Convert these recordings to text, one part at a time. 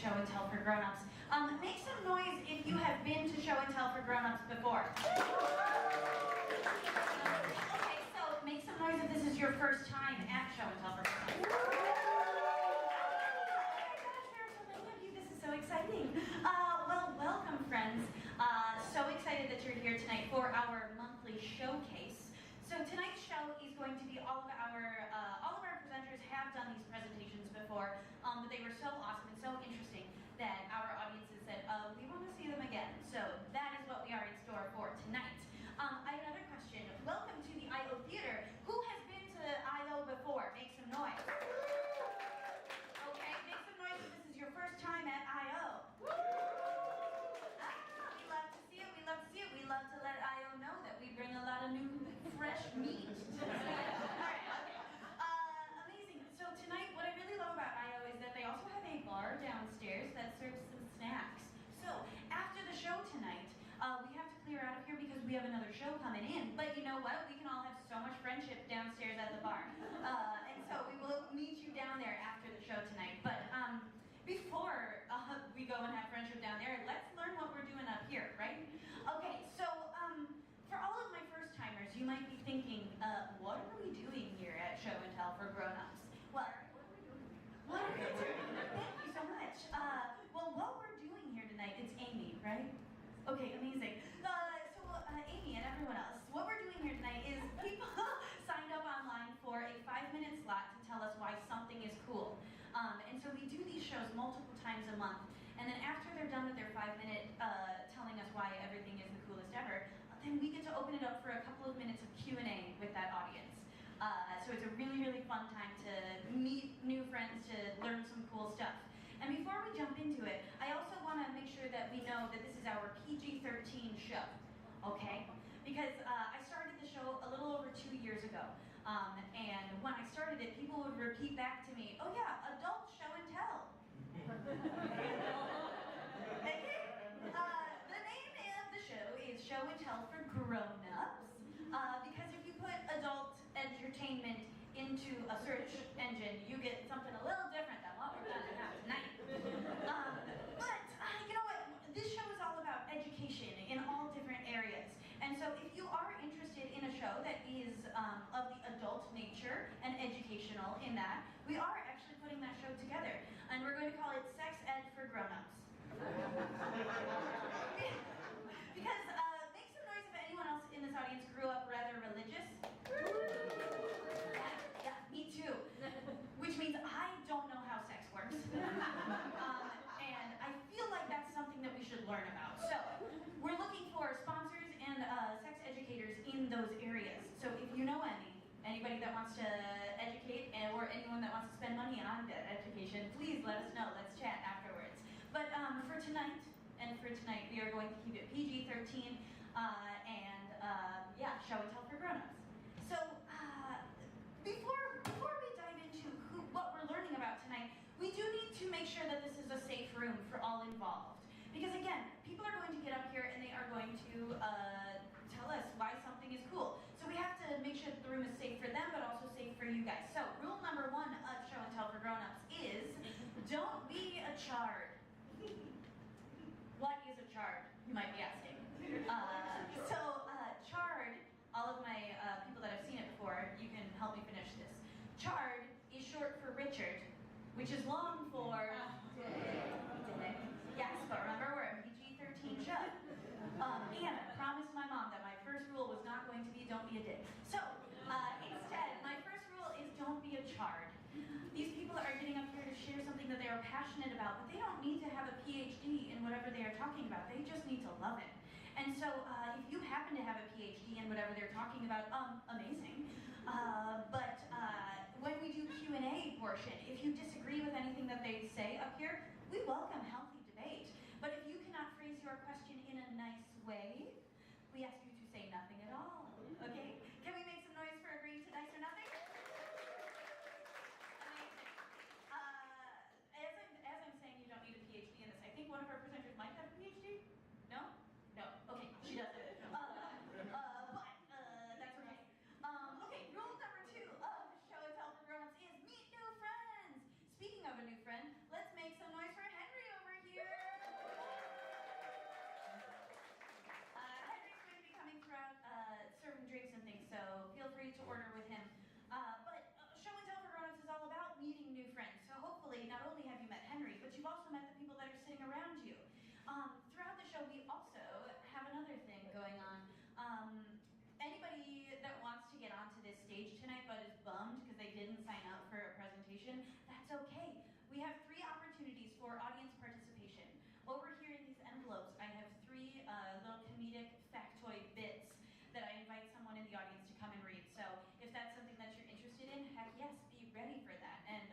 Show and Tell for Grown-Ups. Make some noise if you have been to Show and Tell for Grown-Ups before. Okay, so make some noise if this is your first time at Show and Tell for Grown-Ups. Oh my gosh, there are so many of you. This is so exciting. Well, welcome, friends. So excited that you're here tonight for our monthly showcase. So tonight's show is going to be all of our presenters have done these presentations before, but they were so awesome and so interesting that our audiences said, we want to see them again. So that is what we are in store for tonight. I have another question. Welcome to the I.O. Theater. Who has been to I.O. before? Make some noise. Okay, make some noise if this is your first time at I.O. We love to see it. We love to see it. We love to let I.O. know that we bring a lot of new, fresh meat. All right, okay. Amazing. So tonight, what I really love about I.O. is that they also have a bar downstairs that serves some snacks. So after the show tonight, we have to clear out of here because we have another show coming in. But you know what? We can all have so much friendship downstairs at the bar. And so we will meet you down there after the show tonight. But before we go and have friendship down there, let's learn what we're doing up here, right? Okay, so for all of my first timers, you might be thinking, what are we doing here at Show and Tell for Grown-Ups? Well, what are we doing? Thank you so much. Well, what we're doing here tonight, it's Amy, right? Okay, amazing. Amy and everyone else, what we're doing here tonight is people signed up online for a 5-minute slot to tell us why something is cool. And so we do these shows multiple times a month, and then after they're done with their 5-minute telling us why everything is the coolest ever, then we get to open it up for a couple of minutes of Q&A with that audience. So it's a really, really fun time to meet new friends, to learn some cool stuff. And before we jump into it, I also want to make sure that we know that this is our PG-13 show, okay? Because I started the show a little over 2 years ago. And when I started it, people would repeat back to me, oh yeah, adult show and tell. Okay? The name of the show is Show and Tell for Grown-Ups. Because if you put adult entertainment into a search engine, you get something a little different than what we're going to have tonight. But you know what? This show is all about education in all different areas. And so if you are interested in a show that is of the adult nature and educational in that, we are actually putting that show together. And we're going to call it Sex Ed for Grown-Ups. Because make some noise if anyone else in this audience grew up rather religious. Yeah, me too. Which means I don't know how sex works. And I feel like that's something that we should learn about. So we're looking for sponsors and sex educators in those areas. So if you know anybody that wants to educate or anyone that wants to spend money on that education, please let us know. Let's chat afterwards. But for tonight, we are going to keep it PG-13 yeah, Show and Tell for Grown-Ups. So before we dive into what we're learning about tonight, we do need to make sure that this is a safe room for all involved. Because again, people are going to get up here and they are going to tell us why something is cool. So we have to make sure that the room is safe for them, but also safe for you guys. So rule number 1 of Show and Tell for Grown-Ups is, don't be a chard. What is a chard, you might be asking? Chard, all of my people that have seen it before, you can help me finish this. Chard is short for Richard, which is long for... Yes, but remember, we're a PG-13 show. And I promised my mom that my first rule was not going to be don't be a dick. So, instead, my first rule is don't be a chard. These people are getting up here to share something that they are passionate about, but they don't need to have a PhD in whatever they are talking about. They just need to love it. And so, if you happen to have a PhD in whatever they're talking about, amazing. But when we do Q&A portion, if you disagree with anything that they say up here, we welcome healthy debate. But if you cannot phrase your question in a nice way, we ask you to say nothing at all. Okay? Can we make some noise for agreeing to nice or nothing? As I'm saying, you don't need a PhD in this. I think one of our presenters might have a PhD. No? No. Okay, she doesn't. That's okay. Okay, rule number 2 of Show and Tell for Grown-Ups is meet new friends. Speaking of a new friend, let's make some noise for Henry over that's okay. We have 3 opportunities for audience participation. Over here in these envelopes, I have 3 little comedic factoid bits that I invite someone in the audience to come and read. So if that's something that you're interested in, heck yes, be ready for that. And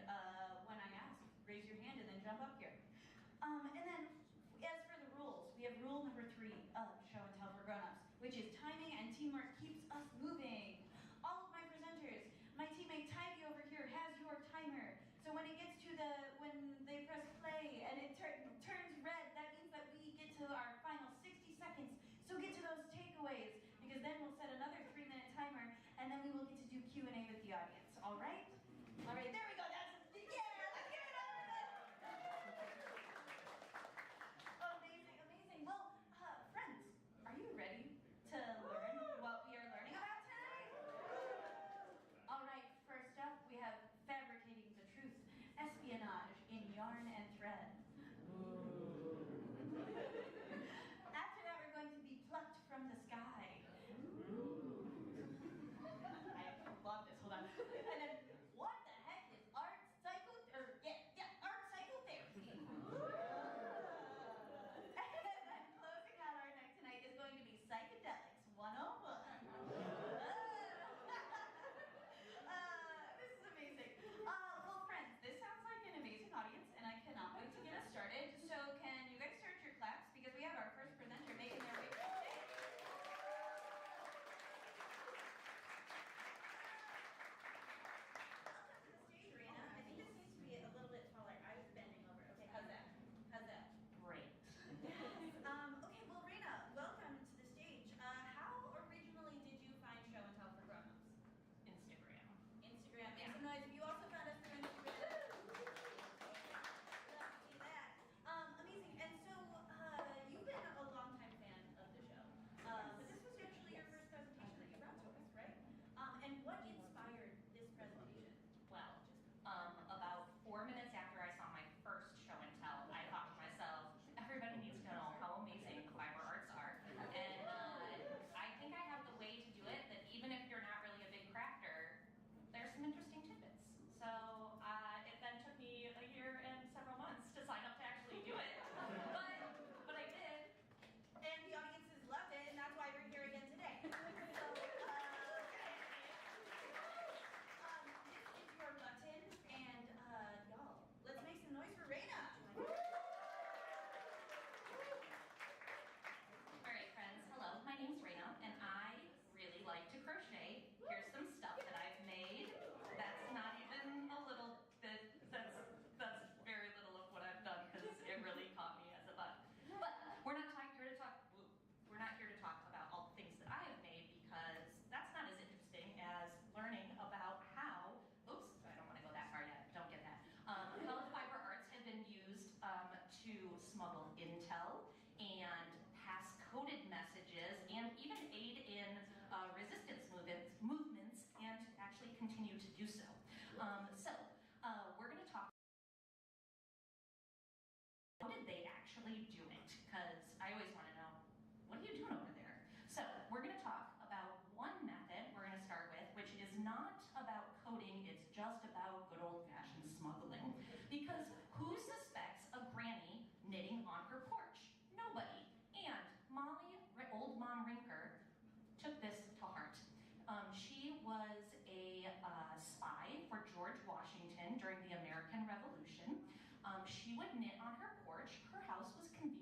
when I ask, raise your hand and then jump up here. And then, as for the rules, we have rule number 3 of Show and Tell for Grown-Ups, which is timing and teamwork keeps us moving. All of my presenters, my teammate Tybee over here has your timer. So when it gets to when they press play and it turns red, that means that we get to our final 60 seconds. So get to those takeaways, because then we'll set another 3-minute timer, and then we will get to do Q&A with the audience, all right? All right, there we go, let's give it up! Amazing, amazing. Well, friends, are you ready to learn what we are learning about tonight? All right, first up, we have fabricating the truth, espionage in yarn and thread. After that, we're going to be plucked from the sky. I love this, hold on. And then, what the heck is art psychotherapy? And then closing out our night tonight is going to be Psychedelics 101. This is amazing. Well, friends, this sounds like an amazing audience, and I cannot wait to get us started. So can you guys start your claps? Because we have our first presenter making their way to the stage. Welcome to the stage, Raina. I think this needs to be a little bit taller. I was bending over. Okay, how's that? How's that? Great. Yes. Okay, well, Raina, welcome to the stage. How originally did you find Show and Tell for Grown-Ups? Instagram. Instagram. Make some noise. You also found us through Instagram. Love to see that. Amazing. And so, you've been a longtime fan of the show. But this was actually your first presentation that you brought to us, right? And what inspired this presentation? Well, about 4 minutes after I saw my first show and tell, I thought to myself, everybody needs to know how amazing fiber arts are. And I think I have the way to do it that even if you're not really a big crafter, there's some interesting tidbits. So it then took me a year and several months to sign up to actually do it. But I did. And the audiences loved it, and that's why we're here again today. So, this is your button, and y'all, let's make some noise for Raina. All right, friends, hello, my name's Raina, and I really like to crochet. Here's some stuff that I've made. That's not even a little bit, that's very little of what I've done, because it really caught me as a bug. But we're not here to talk about all the things that I have made, because that's not as interesting as learning about how, oops, I don't want to go that far yet, don't get that. How fiber arts have been used to smuggle intel and pass coded messages and even aid in resistance movements and to actually continue to do so. We're going to talk. How did they actually do it? Because I always want to know, what are you doing over there? So we're going to talk about one method we're going to start with, which is not about coding, it's just about good old-fashioned smuggling. Because who suspects a granny knitting on her porch? Nobody. And Molly, old Mom Rinker, took this to heart. She was a spy for George Washington during the American Revolution. She would knit on her porch. Her house was convenient.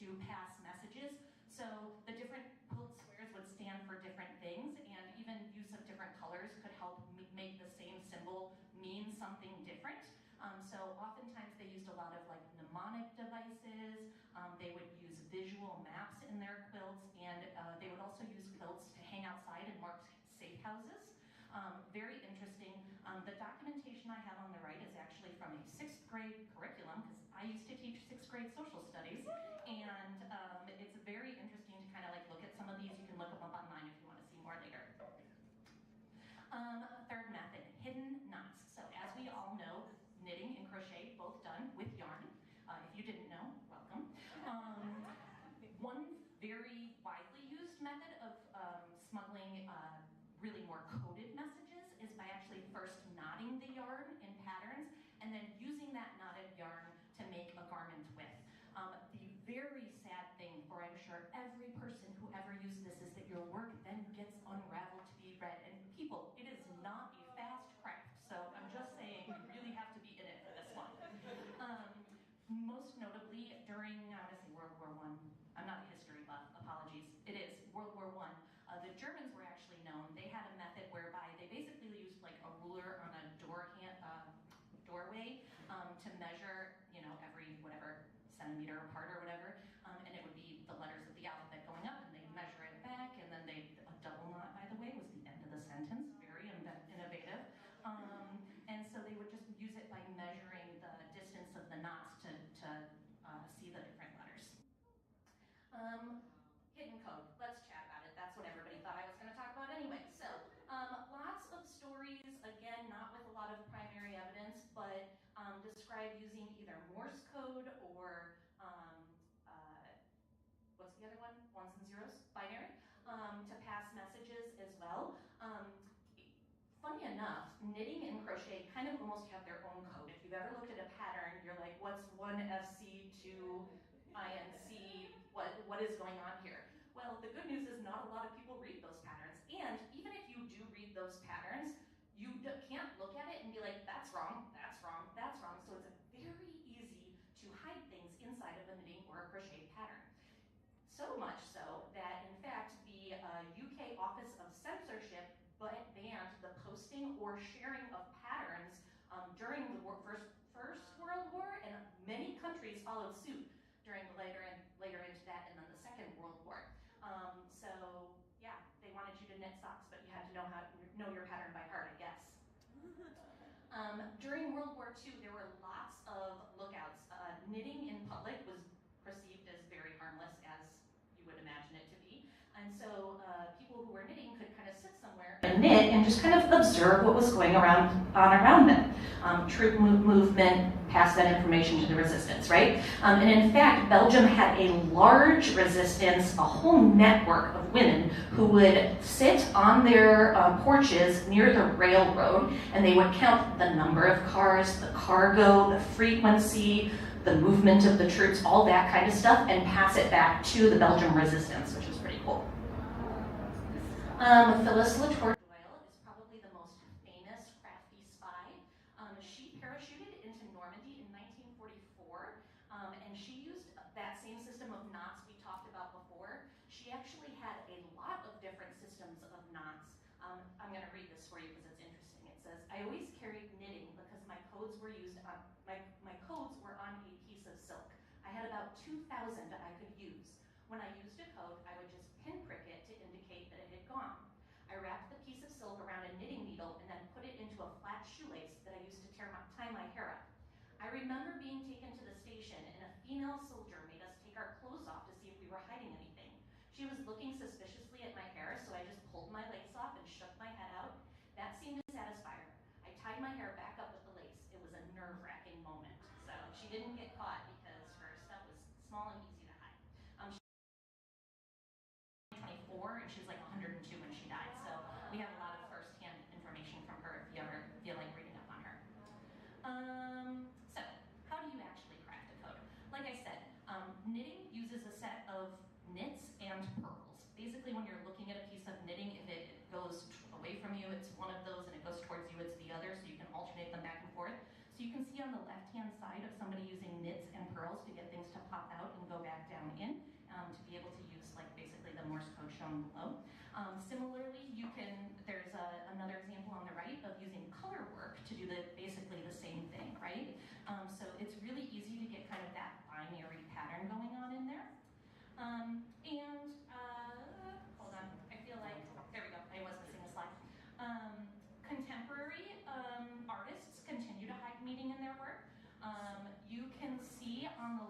to pass messages. So the different quilt squares would stand for different things, and even use of different colors could help make the same symbol mean something different. So oftentimes they used a lot of like mnemonic devices. They would use visual maps in their quilts, and they would also use quilts to hang outside and mark safe houses. Very interesting. The documentation I have on the right is actually from a 6th grade curriculum, because I used to teach 6th grade social studies, and it's very interesting to kind of like look at some of these. You can look them up online if you want to see more later. Third method, hidden knots. So as we all know, knitting and crochet both done with yarn. If you didn't know, welcome. One very widely used method of smuggling really more coded messages is by actually first knotting the yarn in patterns and then using that knotted yarn to make a garment with. The very sad thing for, I'm sure, every person who ever used this is that your work then gets unraveled to be read. And people, it is not a fast craft, so I'm just saying you really have to be in it for this one. Most notably, during, I want to say World War I. I'm not a history buff, apologies. It is World War I. The Germans were actually known. They had a method whereby they basically used like a ruler on a doorway to measure, you know, every whatever centimeter apart or whatever, and it would be the letters of the alphabet going up, and they'd measure it back, and then a double knot, by the way, was the end of the sentence. Very innovative. And so they would just use it by measuring the distance of the knots to see the different letters. Hidden code. Let's chat about it. That's what everybody thought I was going to talk about anyway. So, lots of stories, again, not with a lot of primary evidence, but describe using either Morse code or what's the other one? Ones and zeros, binary, to pass messages as well. Funny enough, knitting and crochet kind of almost have their own code. If you've ever looked at a pattern, you're like, what's 1FC, 2 INC, what is going on here? Well, the good news is not a lot of people read those patterns. And even if you do read those patterns, you can't look at it and be like, that's wrong, that's wrong, that's wrong. So it's very easy to hide things inside of a knitting or a crochet pattern. So much so that, in fact, the UK Office of Censorship banned the posting or sharing of patterns during the First World War, and many countries followed suit during the later into that, and then the Second World War. So yeah, they wanted you to knit socks, but you had to know your pattern by heart, I guess. During World War II, there were lots of lookouts. Knitting in public was perceived as very harmless, as you would imagine it to be. And so people who were knitting could kind of sit somewhere and knit and just kind of observe what was going on around them. Troop movement, pass that information to the resistance, right? And in fact, Belgium had a large resistance, a whole network of women who would sit on their porches near the railroad, and they would count the number of cars, the cargo, the frequency, the movement of the troops, all that kind of stuff, and pass it back to the Belgian resistance, which was pretty cool. Phyllis La-Tour Doyle is probably the most famous crafty spy. She parachuted into Normandy in 1944, and she used that same system of knots we talked about before. She actually had a lot of different systems of knots. I'm going to read this for you because it's interesting. It says, I always carried knitting because my codes were used on my codes were on a piece of silk. I had about 2,000 I could use. When I used a code, I would just pinprick it to indicate that it had gone. I wrapped the piece of silk around a knitting needle and then put it into a flat shoelace that I used to tie my hair up. I remember being taken to the station and a female soldier made us take our clothes off to see if we were hiding anything. She was looking suspiciously at my hair, so I just pulled my lace off and shook my head out. That seemed to satisfy her. I tied my hair back up with the lace. It was a nerve-wracking moment. So she didn't get caught because her stuff was small and easy to hide. She was 24 and she was like 102 when she died. So we have a lot of first-hand information from her if you ever feel like reading up on her. So how do you actually craft a code? Like I said, knitting uses a set of knits and purls. Basically, when you're looking at a piece of knitting, if it goes away from you, it's one of those, and it goes towards you, it's the other, so you can alternate them back and forth. So you can see on the left-hand side of somebody using knits and purls to get things to pop out and go back down in. shown below. Similarly, there's another example on the right of using color work to do basically the same thing, right? So it's really easy to get kind of that binary pattern going on in there. Hold on, I feel like, there we go, I was missing a slide. Contemporary artists continue to hide meaning in their work. You can see on the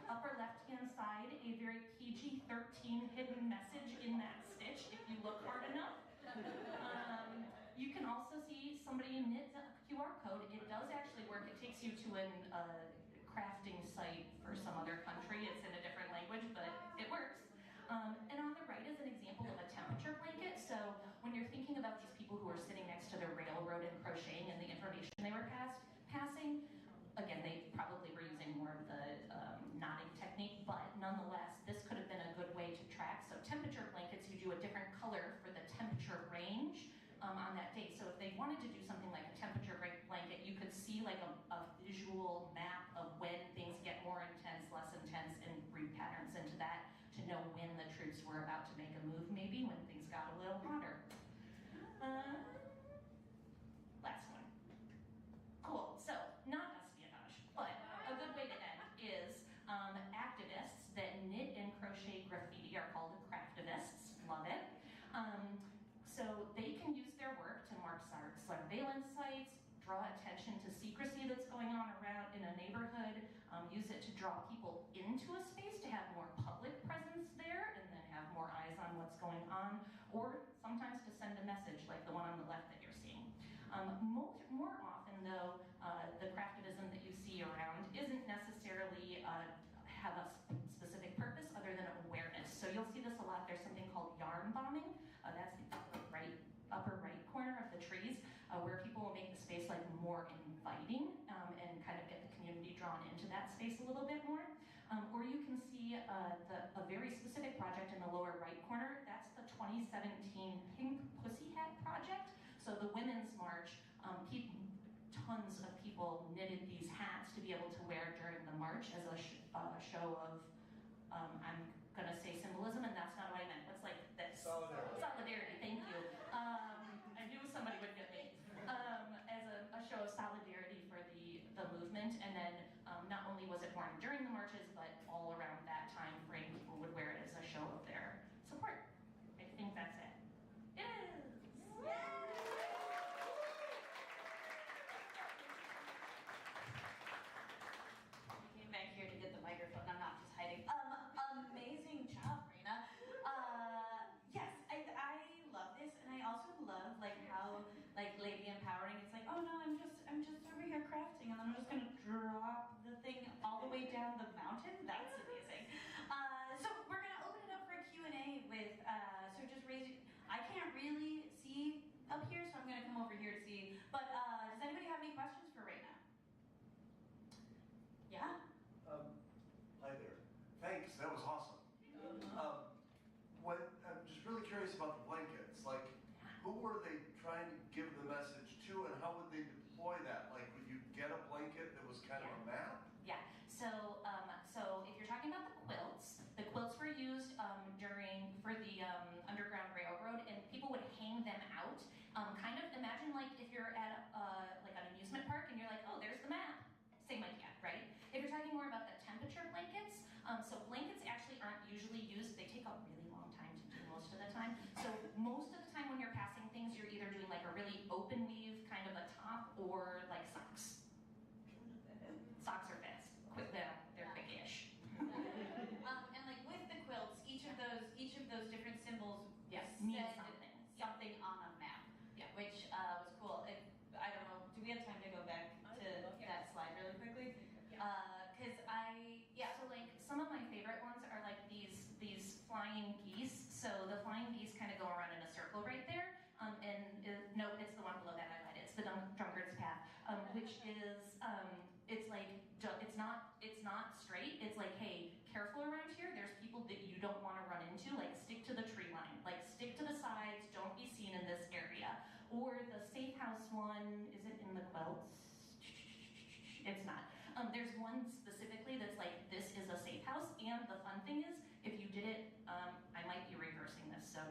upper left-hand side a very PG-13 hidden message in that stitch if you look hard enough. You can also see somebody knit a QR code. It does actually work. It takes you to a crafting site for some other country. It's in a different language, but it works. And on the right is an example of a temperature blanket. So when you're thinking about these people who are sitting next to the railroad and crocheting and the information they were passing, again, they probably were using more of the knotting technique, but nonetheless, this could have been a good way to track. So temperature blankets, you do a different color for the temperature range on that date. So if they wanted to do something like a temperature blanket, you could see like a visual map of when things get more intense, less intense, and read patterns into that to know when the troops were about to make a move, maybe when things got a little hotter. Last one. Cool. So, not espionage, but a good way to end is activists that knit and crochet graffiti are called craftivists. Love it. So they can use their work to mark surveillance sites, draw attention to secrecy that's going on around in a neighborhood, use it to draw people into a space to have more public presence there and then have more eyes on what's going on, or sometimes to send a message like the one on the left that you're seeing. More often though, the craftivism that you see around isn't necessarily have a specific purpose other than awareness. So you'll see this a lot. There's something called yarn bombing. That's the upper right corner of the trees, where people will make the space like more inviting and kind of get the community drawn into that space a little bit more. Or you can see a very specific project in the lower right corner. That's the 2017 Pink Pussy Hat Project. So the Women's March, tons of people knitted these hats to be able to wear during the march as a show of, I'm gonna say symbolism, and that's not what I meant. What's like this? Solidarity. Solidarity, thank you. I knew somebody would get me. As a show of solidarity for the movement, and then not only was it worn during the marches, but all around that time frame, people would wear it as a show of their support. I think that's it. It is! Came back here to get the microphone. I'm not just hiding. Amazing job, Raina. Yes, I love this, and I also love like how like lady empowering. It's like, oh no, I'm just over here crafting, and then I'm just gonna drop the thing all the way down the mountain. That's amazing. So we're gonna open it up for a Q&A with. So just raise. I can't really see up here, so I'm gonna come over here to see. But does anybody have any questions for Raina? Yeah. Hi there. Thanks, that was awesome. I'm just really curious about the blankets. Like, who were they trying to give the message to, and how would they deploy that? Like, would you get a blanket that was kind of a map? Yeah. So if you're talking about the quilts were used for the Underground Railroad, and people would hang them out. Kind of imagine like if you're at like an amusement park and you're like, oh, there's the map. Same idea, right? If you're talking more about the temperature blankets, so blankets actually aren't usually used. They take a really long time to do most of the time. So most of the time when you're passing things, you're either doing like a really open weave kind of a top or like socks. Socks are fast. They're quick-ish. And like with the quilts, each of those different symbols mean said something. on a map. Yeah. Which was cool. I don't know. Do we have time to go back to that slide really quickly? So like some of my favorite ones are like these flying geese. So the flying geese kind of go around in a circle right there. No, it's the one below that highlighted. It's the Drunkard's Path, which is it's like it's not straight. It's like, hey, careful around here. There's people that you don't want to run into. Like stick to the tree line. Like stick to the sides. Don't be seen in this area. Or the safe house one. Is it in the quilts? It's not. There's one specifically that's like, this is a safe house, and the fun thing is, if you did it, I might be reversing this, so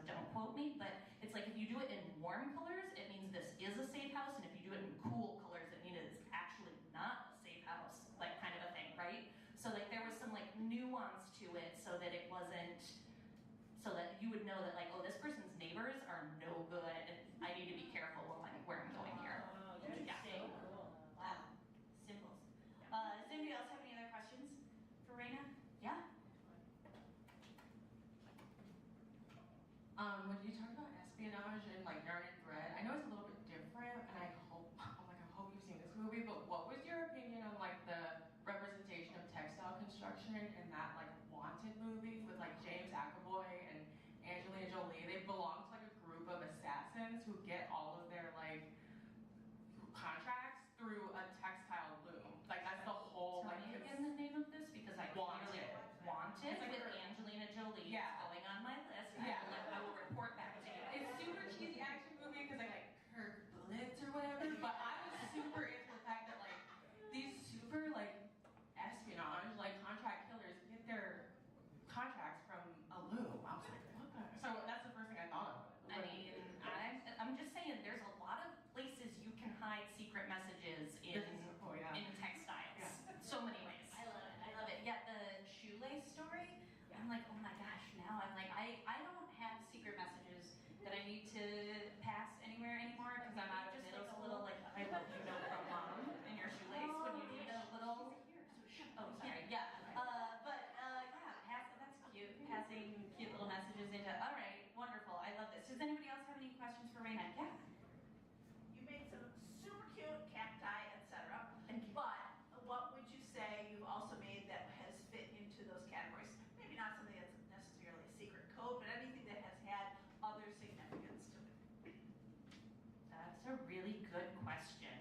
a really good question.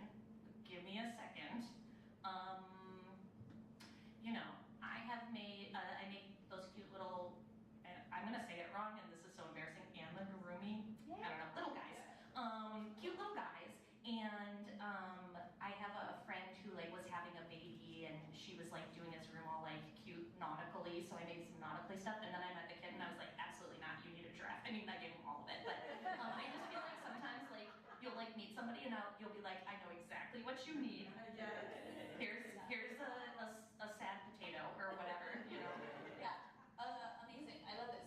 Give me a second. You know, I have made, I make those cute little, and I'm gonna say it wrong, and this is so embarrassing, amigurumi? I don't know, little guys. Cute little guys. And I have a friend who like was having a baby, and she was like doing his room all like cute nautically, so I made some nautically stuff, and then I met the kid, and I was like, absolutely not, you need a giraffe. I mean, I gave him all of it, but I just feel like sometimes like you'll like meet somebody, and you'll be like, I know exactly what you need. Here's a sad potato or whatever, you know. Yeah. Amazing. I love this.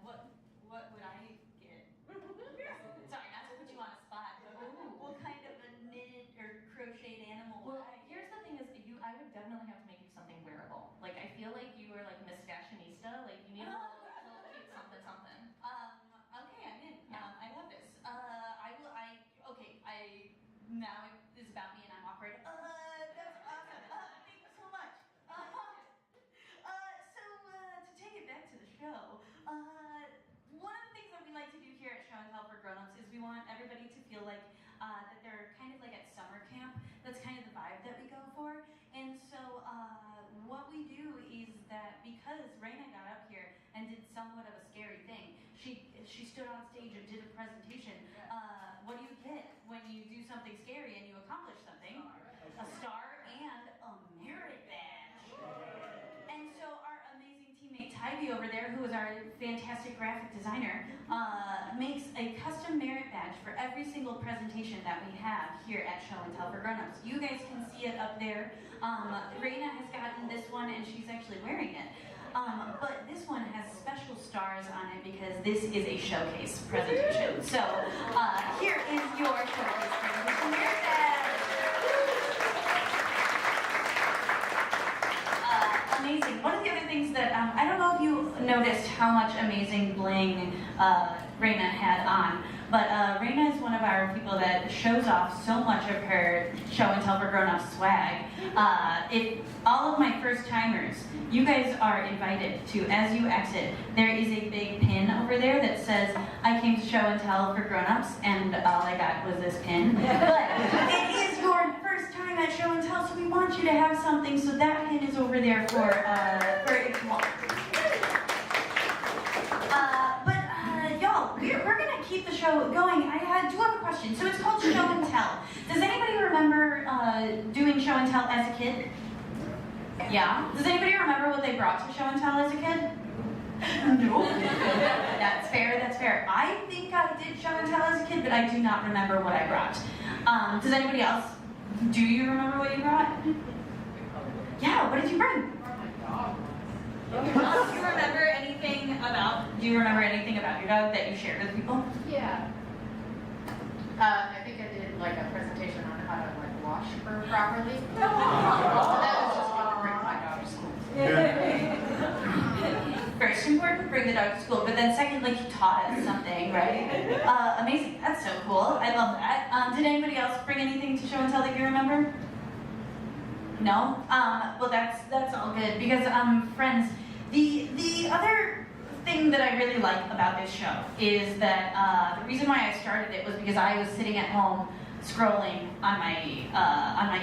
What would I get? Sorry, not to put you on a spot, but what kind of a knitted or crocheted animal would Well, I get? here's the thing is, I would definitely have to make you something wearable. Like, I feel like you are like Miss Fashionista. Like, you need a little cute something something. Okay, I'm in. Yeah. I love this. Now it's about me and I'm awkward. That's awesome. Thank you so much. To take it back to the show, one of the things that we like to do here at Show and Tell for Grown-ups is we want everybody to feel like that they're kind of like at summer camp. That's kind of the vibe that we go for. And so what we do is that because Raina got up here and did somewhat of a scary thing, she stood on stage and did a presentation. What do you get when you do something scary and you accomplish something? A star and a merit badge. And so our amazing teammate Tybee over there, who is our fantastic graphic designer, makes a custom merit badge for every single presentation that we have here at Show and Tell for Grown-ups. You guys can see it up there. Raina has gotten this one and she's actually wearing it. But this one has special stars on it because this is a showcase presentation. So here is your showcase presentation. Merit badge. Amazing. One of the other things that, I don't know if you noticed how much amazing bling Raina had on, but Raina is one of our people that shows off so much of her Show and Tell for Grown-ups swag. If all of my first timers, you guys are invited to, as you exit, there is a big pin over there that says, I came to Show and Tell for Grown-ups, and all I got was this pin. But it is your first time at Show and Tell, so we want you to have something, so that pin is over there for if you want. Y'all, we're gonna keep the show going. I do have a question. So it's called Show and Tell. Does anybody remember doing Show and Tell as a kid? Yeah? Does anybody remember what they brought to Show and Tell as a kid? No. That's fair, that's fair. I think I did Show and Tell as a kid, but I do not remember what I brought. Does anybody else? Do you remember what you brought? Yeah, what did you bring? Do you remember anything about your dog that you shared with people? Yeah. I think I did like a presentation on how to like wash her properly. So that was just fun to bring my dog to school. First, important, bring the dog to school, but then second, like you taught us something, right? Amazing. That's so cool. I love that. Did anybody else bring anything to Show and Tell that you remember? No? Well, that's all good because, friends, the other thing that I really like about this show is that the reason why I started it was because I was sitting at home scrolling on my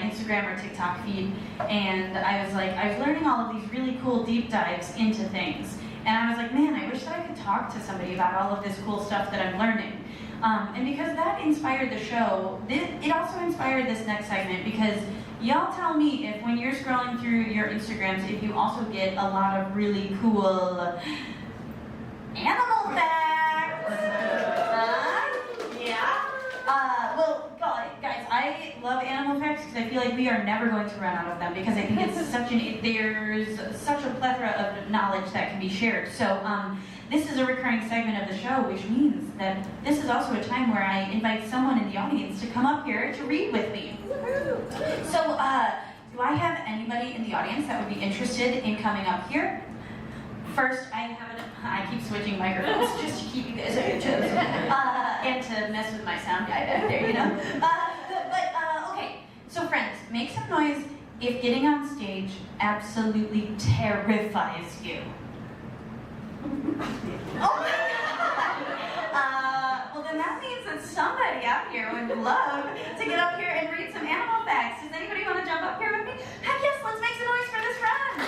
Instagram or TikTok feed, and I was learning all of these really cool deep dives into things, and I was like, man, I wish that I could talk to somebody about all of this cool stuff that I'm learning. And because that inspired the show, it also inspired this next segment because y'all tell me if when you're scrolling through your Instagrams, if you also get a lot of really cool animal facts. Yeah? Well, guys, I love animal facts because I feel like we are never going to run out of them because I think it's there's such a plethora of knowledge that can be shared. So, this is a recurring segment of the show, which means that this is also a time where I invite someone in the audience to come up here to read with me. So, do I have anybody in the audience that would be interested in coming up here? First, I keep switching microphones just to keep you guys on your toes, and to mess with my sound guy back there, you know? Okay, so friends, make some noise if getting on stage absolutely terrifies you. Oh my God! Well then then that means that somebody out here would love to get up here and read some animal facts. Does anybody want to jump up here with me? Heck yes, let's make some noise for this friend.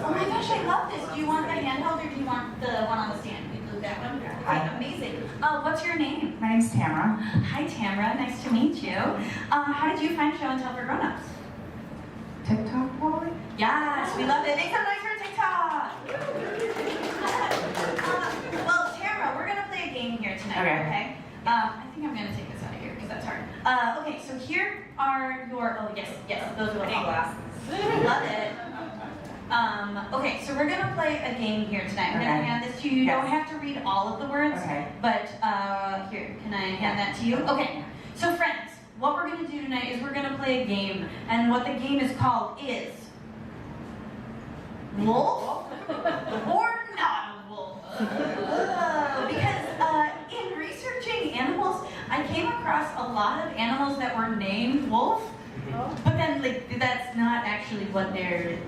Oh my gosh, I love this. Do you want the handheld or do you want the one on the stand? We do that one. Okay, amazing. What's your name? My name's Tamara. Hi, Tamara. Nice to meet you. How did you find Show and Tell for Grown-Ups? TikTok, probably? Yes, we love it. Make some noise for TikTok. Well, Tamara, we're gonna play a game here tonight. Okay. I think I'm gonna take this out of here because that's hard. Okay, so here are your. Oh yes, those are the glasses. Love it. Okay, so we're gonna play a game here tonight. I'm gonna hand this to you. You don't have to read all of the words, but here, can I hand that to you? Okay. So friends, what we're gonna do tonight is we're gonna play a game, and what the game is called is Wolf or Not a Wolf. Because in researching animals, I came across a lot of animals that were named wolf, but then like that's not actually what their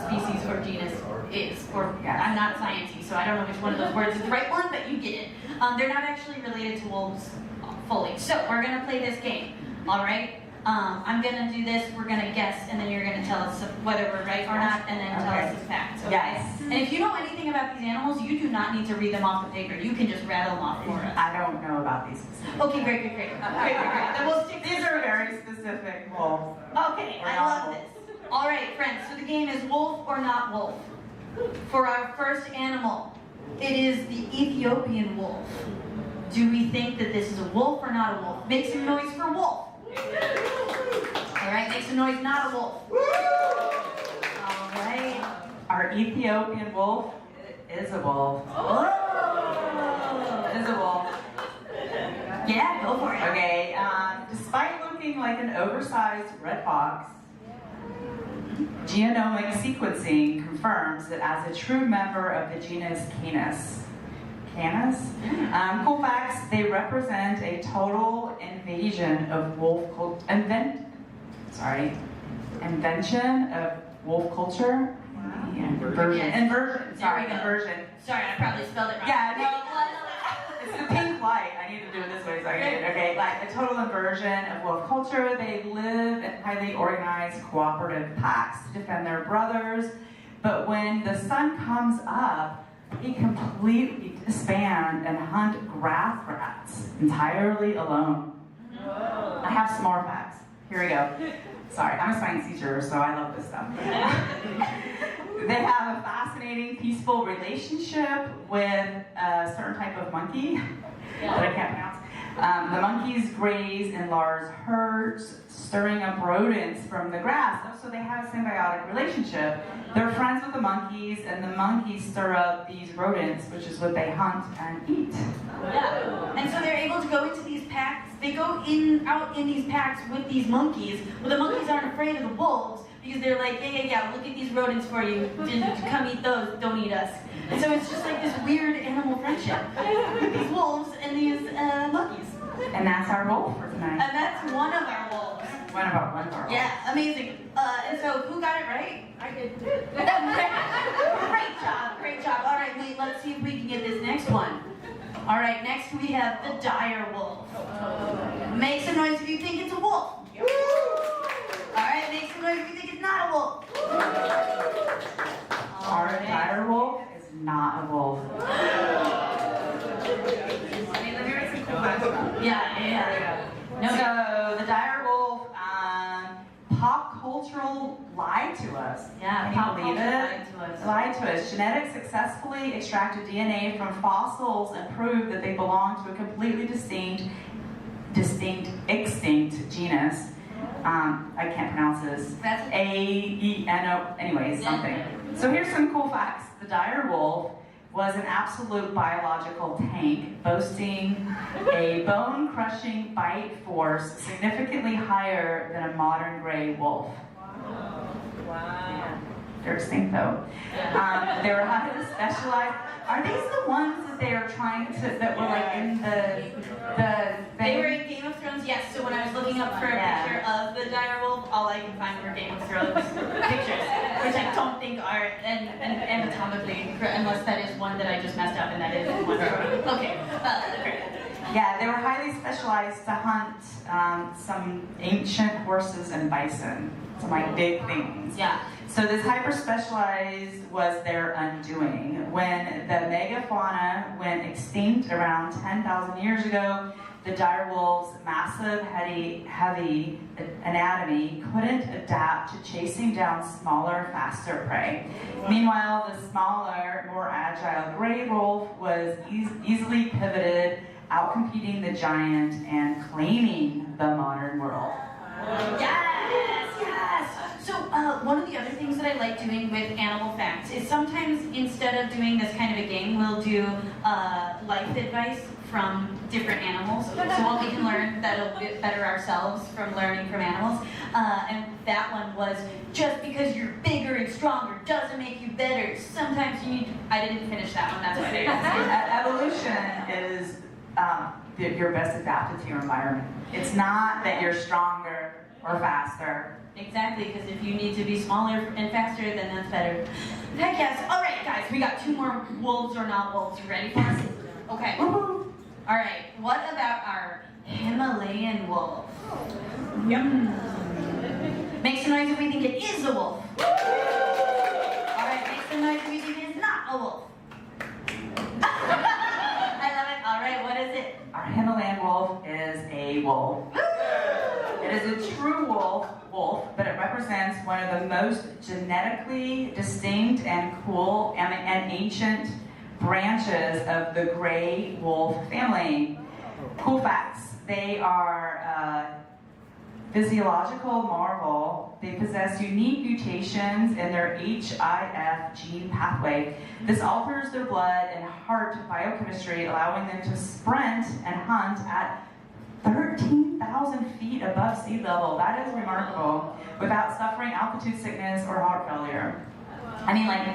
species or genus is. Or I'm not sciencey, so I don't know which one of those words is the right one, but you get it. They're not actually related to wolves fully. So we're gonna play this game. All right. I'm gonna do this. We're gonna guess, and then you're gonna tell us whether we're right or not, and then tell us the facts. Okay? Yes. And if you know anything about these animals, you do not need to read them off the paper. You can just rattle them off for us. I don't know about these specific. Okay, great. Then we'll stick. These are very specific wolves. Okay, I love this. All right, friends. So the game is wolf or not wolf. For our first animal, it is the Ethiopian wolf. Do we think that this is a wolf or not a wolf? Make some noise for wolf. All right, make some noise, not a wolf. All right. Our Ethiopian wolf is a wolf. Oh. Is a wolf. Yeah, go for it. Okay, despite looking like an oversized red fox, genomic sequencing confirms that as a true member of the genus Canis, cool facts, they represent a total invention of wolf culture. Inversion. Sorry, I probably spelled it wrong. Yeah, no, it's the pink light. I need to do it this way so I get it. Okay, like a total inversion of wolf culture. They live in highly organized cooperative packs to defend their brothers. But when the sun comes up, they completely disband and hunt grass rats entirely alone. Whoa. I have some more facts. Here we go. Sorry, I'm a science teacher, so I love this stuff. They have a fascinating, peaceful relationship with a certain type of monkey that I can't pronounce. The monkeys graze in large herds, stirring up rodents from the grass. So they have a symbiotic relationship. They're friends with the monkeys, and the monkeys stir up these rodents, which is what they hunt and eat. Yeah. And so they're able to go into these packs. They go out in these packs with these monkeys, but the monkeys aren't afraid of the wolves because they're like, yeah, look at these rodents for you. Come eat those, don't eat us. And so it's just like this weird animal friendship with these wolves and these monkeys. And that's our wolf for tonight. And that's one of our wolves. One of our wolves. Yeah, amazing. And so who got it right? I did. Great job. All right, wait, let's see if we can get this next one. All right, next we have the dire wolf. Make some noise if you think it's a wolf. All right, make some noise if you think it's not a wolf. Our dire wolf is not a wolf. Yeah. No, so the dire wolf, pop cultural lied to us. Yeah, Can you believe it? Lied to us. Genetics successfully extracted DNA from fossils and proved that they belong to a completely extinct genus. I can't pronounce this. That's A-E-N-O, anyways, something. So here's some cool facts. The dire wolf was an absolute biological tank, boasting a bone-crushing bite force significantly higher than a modern gray wolf. Wow. They're extinct though. They were highly specialized. Are these the ones that they are trying to, that were like in the They were in Game of Thrones, yes. So when I was looking up for a picture of the dire wolf, all I can find were Game of Thrones pictures, which I don't think are anatomically, unless that is one that I just messed up and that is one. Okay. Yeah, they were highly specialized to hunt some ancient horses and bison, some like big things. Yeah. So this hyper-specialized was their undoing. When the megafauna went extinct around 10,000 years ago, the dire wolf's massive, heavy anatomy couldn't adapt to chasing down smaller, faster prey. Meanwhile, the smaller, more agile gray wolf was easily pivoted, outcompeting the giant and claiming the modern world. Yes, yes. So one of the other things that I like doing with Animal Facts is sometimes instead of doing this kind of a game, we'll do life advice from different animals. So what we can learn that'll better ourselves from learning from animals. And that one was, just because you're bigger and stronger doesn't make you better. Sometimes you need to, I didn't finish that one, that's okay. Evolution is you're best adapted to your environment. It's not that you're stronger or faster. Exactly, because if you need to be smaller and faster, then that's better. Heck yes. All right, guys, we got 2 more wolves or not wolves. You ready for us? Okay. All right, what about our Himalayan wolf? Yep. Make some noise if we think it is a wolf. All right, make some noise if we think it is not a wolf. I love it. All right, what is it? Our Himalayan wolf is a wolf. It is a true wolf, but it represents one of the most genetically distinct and cool and ancient branches of the gray wolf family. Cool facts: they are a physiological marvel. They possess unique mutations in their HIF gene pathway. This alters their blood and heart biochemistry, allowing them to sprint and hunt at 13,000 feet above sea level. That is remarkable, without suffering altitude sickness or heart failure. I mean, like,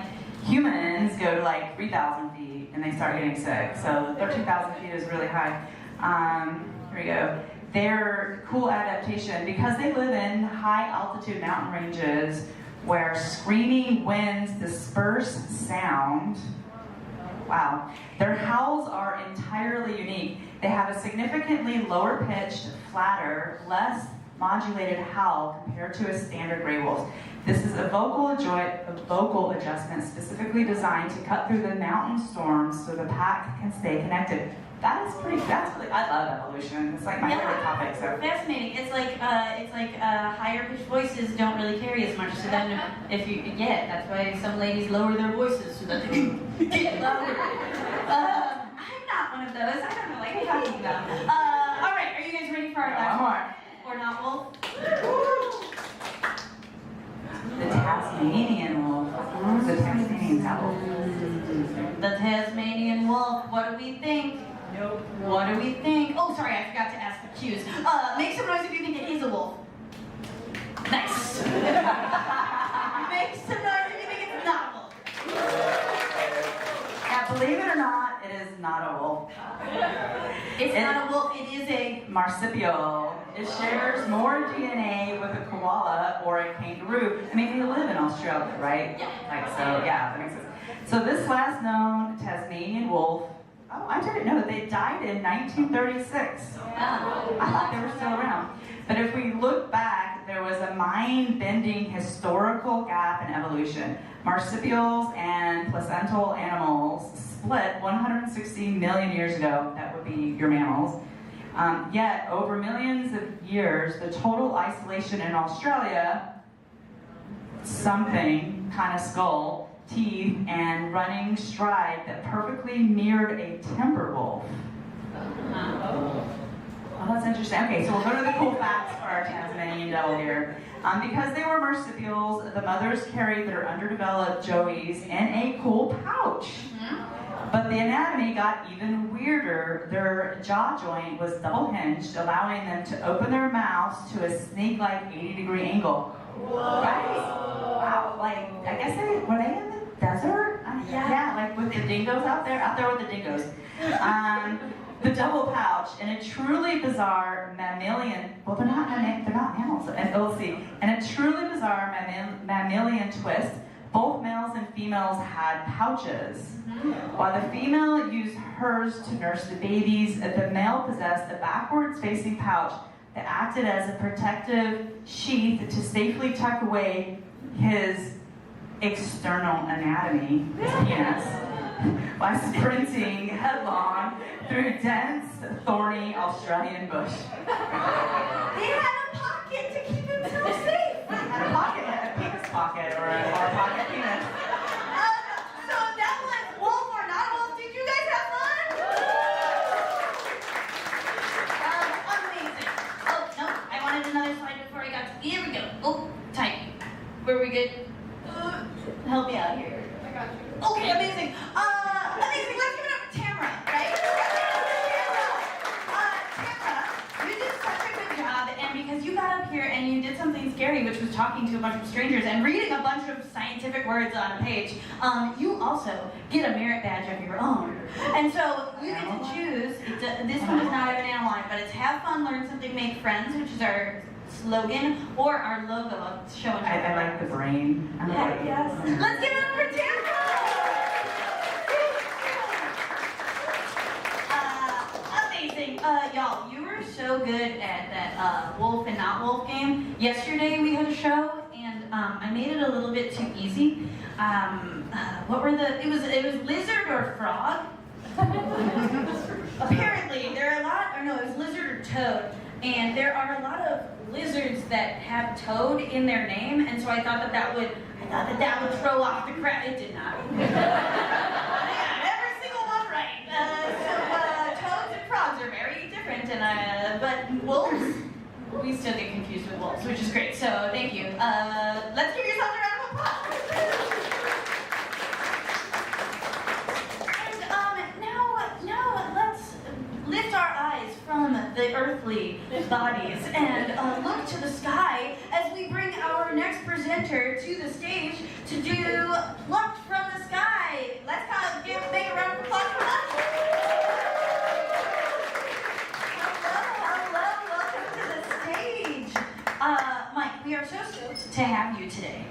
humans go to like 3,000 feet and they start getting sick, so 13,000 feet is really high. Here we go. Their cool adaptation, because they live in high altitude mountain ranges where screaming winds disperse sound. Wow. Their howls are entirely unique. They have a significantly lower pitched, flatter, less modulated howl compared to a standard gray wolf. This is a vocal adjustment specifically designed to cut through the mountain storms so the pack can stay connected. That's really, I love evolution. It's like my favorite topic. So Fascinating. It's like higher pitched voices don't really carry as much. So then, that's why some ladies lower their voices so that they can get louder. I'm not one of those. I don't know what you're talking about. All right, are you guys ready for our last one? Or not wolf? the Tasmanian wolf. The Tasmanian wolf. The Tasmanian wolf. What do we think? Nope. What do we think? Oh, sorry, I forgot to ask the cues. Make some noise if you think it is a wolf. Nice. Make some noise if you think it's not a wolf. Now, believe it or not, it is not a wolf. It's not a wolf, it is a marsupial. It shares more DNA with a koala or a kangaroo. I mean, they live in Australia, right? Yeah. That makes sense. So this last known Tasmanian wolf, I didn't know, they died in 1936. I thought they were still around. But if we look back, there was a mind-bending historical gap in evolution. Marsupials and placental animals split 160 million years ago. That would be your mammals. Yet, over millions of years, the total isolation in Australia, something, kind of skull, teeth, and running stride that perfectly mirrored a timber wolf. Oh, that's interesting. Okay, so we'll go to the cool facts for our Tasmanian devil here. Because they were marsupials, the mothers carried their underdeveloped joeys in a cool pouch. But the anatomy got even weirder. Their jaw joint was double hinged, allowing them to open their mouths to a snake-like 80-degree angle. Whoa. Right? Wow. Like, I guess were they in the desert? I Yeah, like with the dingoes out there with the dingoes. The double pouch in a truly bizarre mammalian, well they're not mammals, and we'll see. In a truly bizarre mammalian twist, both males and females had pouches. While the female used hers to nurse the babies, the male possessed a backwards facing pouch that acted as a protective sheath to safely tuck away his external anatomy, his penis, by sprinting headlong through dense, thorny Australian bush. He had a pocket to keep himself safe. He had a pocket, a penis pocket, or a pocket penis. So that was wolf or not wolf. Did you guys have fun? Amazing. Oh, no, I wanted another slide before I got to, here we go. Oh, tight. Were we good? Help me out here. I got you. Okay, amazing. Amazing. Let's give it up for Tamara, right? Tamara, you did such a good job, and because you got up here and you did something scary, which was talking to a bunch of strangers and reading a bunch of scientific words on a page, you also get a merit badge of your own. And so you get to choose. This one does not have an analog, but it's have fun, learn something, make friends, which is our slogan, or our logo of show and tell. I like the brain. I like it. Yes. Let's give it up for Tamara! Amazing. Y'all, you were so good at that wolf and not wolf game. Yesterday we had a show, and I made it a little bit too easy. What were the? It was lizard or frog. Apparently, there are a lot. Or no, it was lizard or toad. And there are a lot of lizards that have toad in their name, and so I thought that would throw off the crowd. It did not. I got every single one right. Toads and frogs are very different, and but wolves, we still get confused with wolves, which is great. So thank you. Let's give yourselves a round of applause. And now let's lift our eyes from the earthly bodies and look to the sky as we bring our next presenter to the stage to do Plucked from the Sky. Let's make a round of applause for us. Hello, welcome to the stage. Mike, we are so stoked to have you today.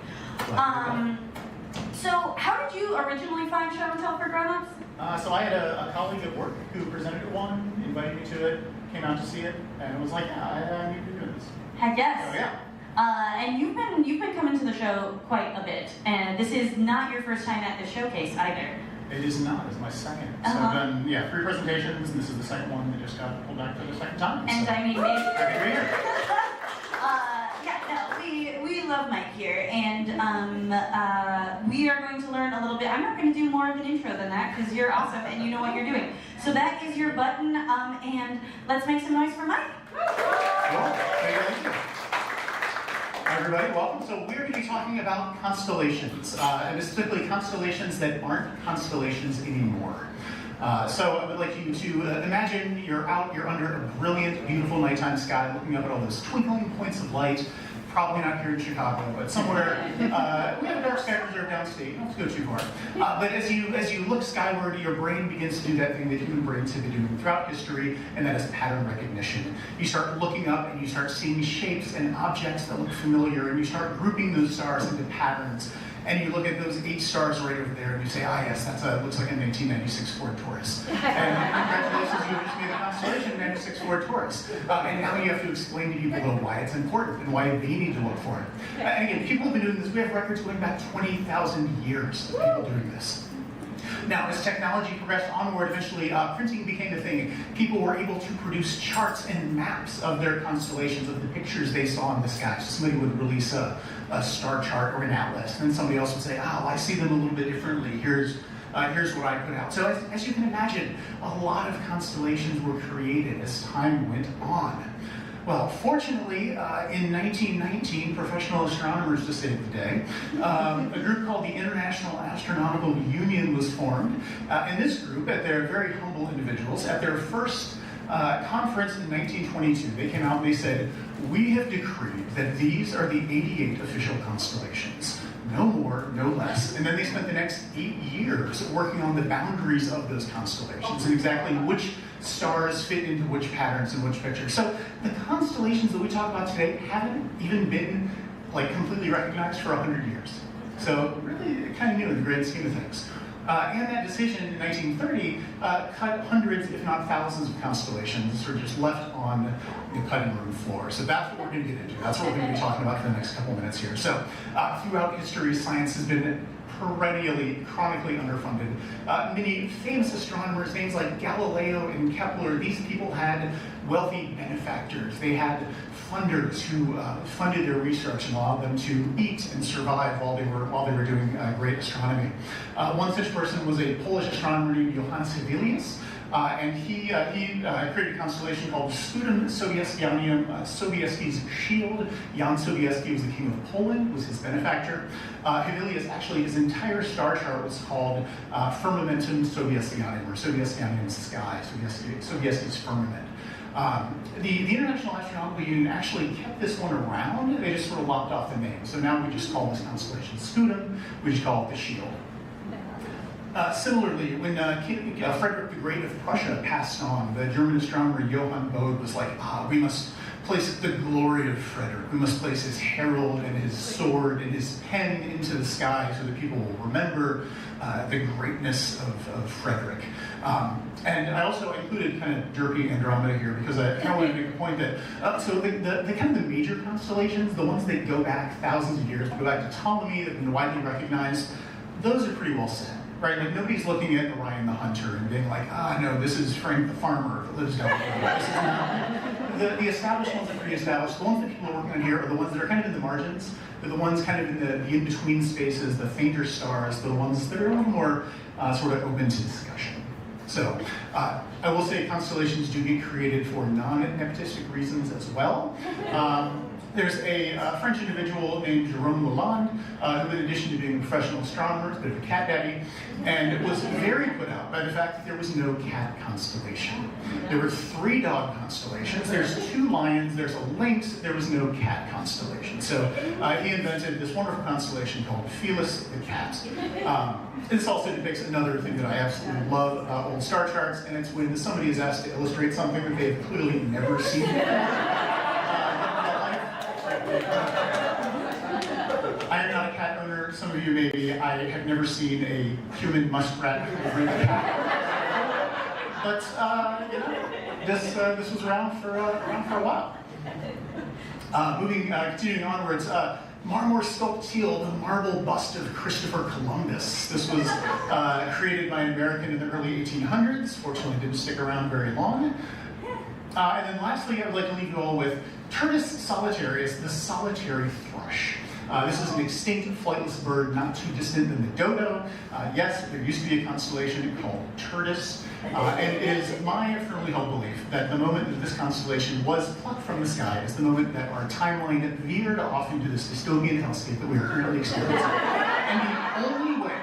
So how did you originally find Show and Tell for Grown-Ups? So I had a colleague at work who presented at one, invited me to it, came out to see it, and was like, yeah, I need to do this. Heck yes. So yeah. And you've been coming to the show quite a bit, and this is not your first time at the showcase either. It is not, it's my second. So Uh-huh. I've done, 3 presentations, and this is the second one that just got pulled back for the second time. And so. I mean, Happy to be here. we love Mike here, and we are going to learn a little bit. I'm not going to do more of an intro than that because you're awesome and you know what you're doing. So that is your button, and let's make some noise for Mike. Cool. Thank you. Hi everybody, welcome. So we're going to be talking about constellations, and specifically constellations that aren't constellations anymore. So I would like you to imagine you're under a brilliant, beautiful nighttime sky, looking up at all those twinkling points of light. Probably not here in Chicago, but somewhere. We have a dark sky reserve downstate. Don't go too far. But as you look skyward, your brain begins to do that thing that human brains have been doing throughout history, and that is pattern recognition. You start looking up and you start seeing shapes and objects that look familiar, and you start grouping those stars into patterns. And you look at those 8 stars right over there, and you say, yes, looks like a 1996 Ford Taurus. And congratulations, you just made the constellation 96 Ford Taurus. And now you have to explain to people why it's important and why they need to look for it. And again, people have been doing this. We have records going back 20,000 years of people doing this. Now, as technology progressed onward, eventually printing became a thing. People were able to produce charts and maps of their constellations, of the pictures they saw in the sky. So somebody would release a star chart or an atlas, and then somebody else would say, I see them a little bit differently. Here's what I put out. So as you can imagine, a lot of constellations were created as time went on. Well, fortunately, in 1919, professional astronomers to save the day, a group called the International Astronomical Union was formed. And this group, at their very humble individuals, at their first conference in 1922, they came out and they said, we have decreed that these are the 88 official constellations. no more, no less. And then they spent the next 8 years working on the boundaries of those constellations and exactly which stars fit into which patterns and which pictures. So the constellations that we talk about today haven't even been like completely recognized for 100 years. So really kind of new in the grand scheme of things. And that decision in 1930 cut hundreds, if not thousands, of constellations, or just left on the cutting room floor. So that's what we're going to get into. That's what we're going to be talking about for the next couple minutes here. So throughout history, science has been perennially, chronically underfunded. Many famous astronomers, names like Galileo and Kepler, these people had wealthy benefactors. They had funders who funded their research and allowed them to eat and survive while they were doing great astronomy. One such person was a Polish astronomer named Johannes Hevelius. And he created a constellation called Scutum Sobieskianium, Sobieski's shield. Jan Sobieski was the king of Poland, was his benefactor. Hevelius, actually, his entire star chart was called Firmamentum Sobieskianium, or Sobieskianium's sky, Sobieski's firmament. The International Astronomical Union actually kept this one around. They just sort of lopped off the name. So now we just call this constellation Scutum. We just call it the shield. Similarly, when King Frederick the Great of Prussia passed on, the German astronomer Johann Bode was like, we must place the glory of Frederick. We must place his herald and his sword and his pen into the sky so that people will remember the greatness of Frederick. And I also included kind of derpy Andromeda here because I kind of want to make a point that, so the kind of the major constellations, the ones that go back thousands of years, go back to Ptolemy, that have been widely recognized, those are pretty well set. Right, like nobody's looking at Orion the Hunter and being like, no, this is Frank the farmer that lives down there. The established ones are pretty established. The ones that people are working on here are the ones that are kind of in the margins. They're the ones kind of in the in-between spaces, the fainter stars, the ones that are a little more sort of open to discussion. So I will say constellations do get created for non-nepotistic reasons as well. There's a French individual named Jérôme Lalande, who in addition to being a professional astronomer, is a bit of a cat daddy, and was very put out by the fact that there was no cat constellation. There were 3 dog constellations, there's 2 lions, there's a lynx, there was no cat constellation. So he invented this wonderful constellation called Felis the cat. This also depicts another thing that I absolutely love about old star charts, and it's when somebody is asked to illustrate something that they've clearly never seen. I am not a cat owner, some of you may be. I have never seen a human muskrat bring a cat. But, this was around for a while. Continuing onwards, Marmor Sculptile, the marble bust of Christopher Columbus. This was created by an American in the early 1800s. Fortunately, it didn't stick around very long. And then lastly, I would like to leave you all with Turdus solitarius, the solitary thrush. This is an extinct flightless bird not too distant than the dodo. Yes, there used to be a constellation called Turdus, and it is my firmly held belief that the moment that this constellation was plucked from the sky is the moment that our timeline veered off into this dystopian hellscape that we are currently experiencing. And the only way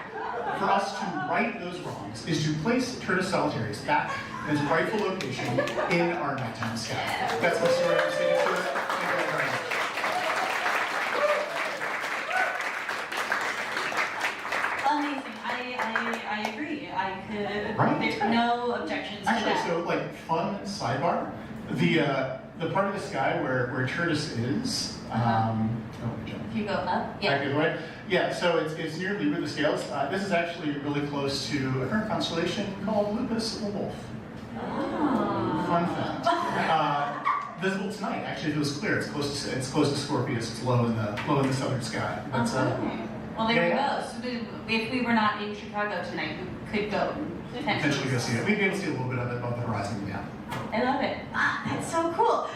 for us to right those wrongs is to place Turdus solitarius back in its rightful location in our nighttime sky. That's my story. I'm saying to it. Thank you very much. Amazing. I agree. I could. Right. There's no objections to Actually, that. so like fun sidebar, the part of the sky where Turdus is. If you go up, yeah. Okay, right? Yeah, so it's near Libra the Scales. This is actually really close to a current constellation called Lupus the Wolf. Oh. Fun fact. Visible tonight. Actually, if it was clear, it's close to Scorpius. It's low in the southern sky. That's Well, there yeah, we go. So if we were not in Chicago tonight, we could go potentially go see it. We'd be able to see a little bit of it above the horizon. Yeah. I love it. That's so cool.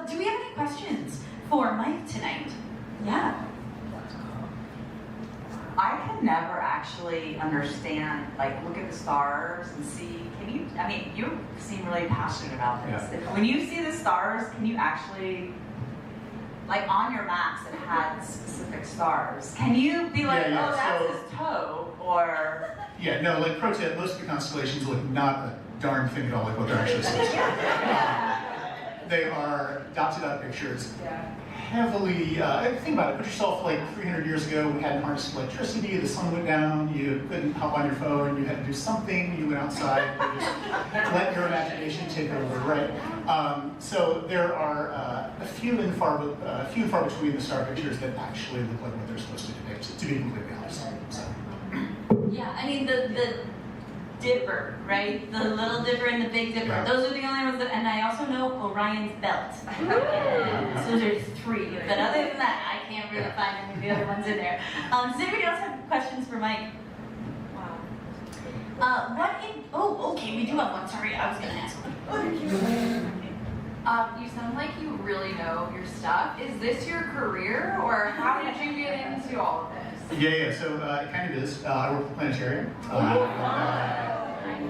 Do we have any questions for Mike tonight? Yeah. I can never actually understand, like, look at the stars and see, you seem really passionate about this. Yeah. When you see the stars, can you actually, like on your maps it had specific stars, can you be like, Yeah, oh, that's so- his toe, or? Yeah, no, like pro tip, most of the constellations look not a darn thing at all like what they're actually supposed to be. They are dot-to-dot pictures. Yeah. heavily, think about it, put yourself like 300 years ago, we hadn't harnessed electricity, the sun went down, you couldn't hop on your phone, you had to do something, you went outside, you just let your imagination take over, right? So there are few and far between the star pictures that actually look like what they're supposed to depict, to be completely honest. So. Yeah, I mean the Dipper, right? The Little Dipper and the Big Dipper. Yeah. Those are the only ones that, and I also know Orion's belt. So those are 3. But other than that, I can't really find any of the other ones in there. Does anybody else have questions for Mike? Wow. Okay, we do have one. Sorry, I was gonna ask one. You sound like you really know your stuff. Is this your career, or how did you get into all of this? Yeah, so it kind of is. I work at the planetarium.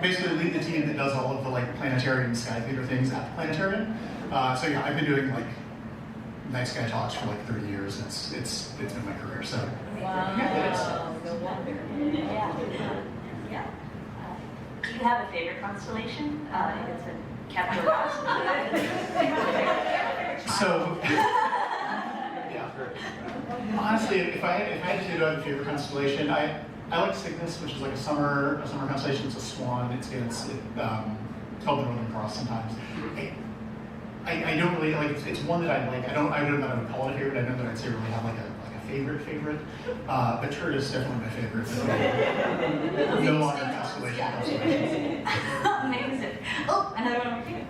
Basically lead the team that does all of the like planetarium sky theater things at the planetarium. So yeah, I've been doing like night sky talks for like 30 years. It's been my career. So Wow. Yeah. Do you have a favorite constellation? It's a capital Ross. So yeah. Honestly, if I had to do a favorite constellation, I like Cygnus, which is like a summer constellation. It's a swan. It's called the Northern Cross sometimes. I don't really like. It's one that I like. I don't know that I would call it a favorite. I know that I'd say really have like a favorite. But Turd is definitely my favorite. No longer constellation. Amazing. Oh, another one over here.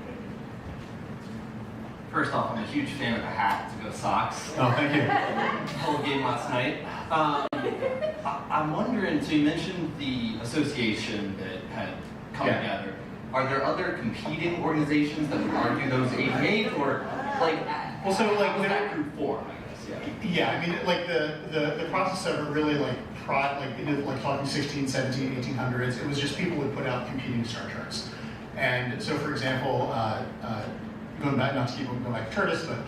First off, I'm a huge fan of the hat to go Sox. Oh, thank you. Whole game last night. I'm wondering, so you mentioned the association that had come together. Are there other competing organizations that would argue those 88, or like, Well, so like how was that group formed, I guess, yeah, I mean, like the process of it really like talking 16, 17, 1800s, it was just people would put out competing star charts. And so, for example, going back, not to keep going back to Curtis, but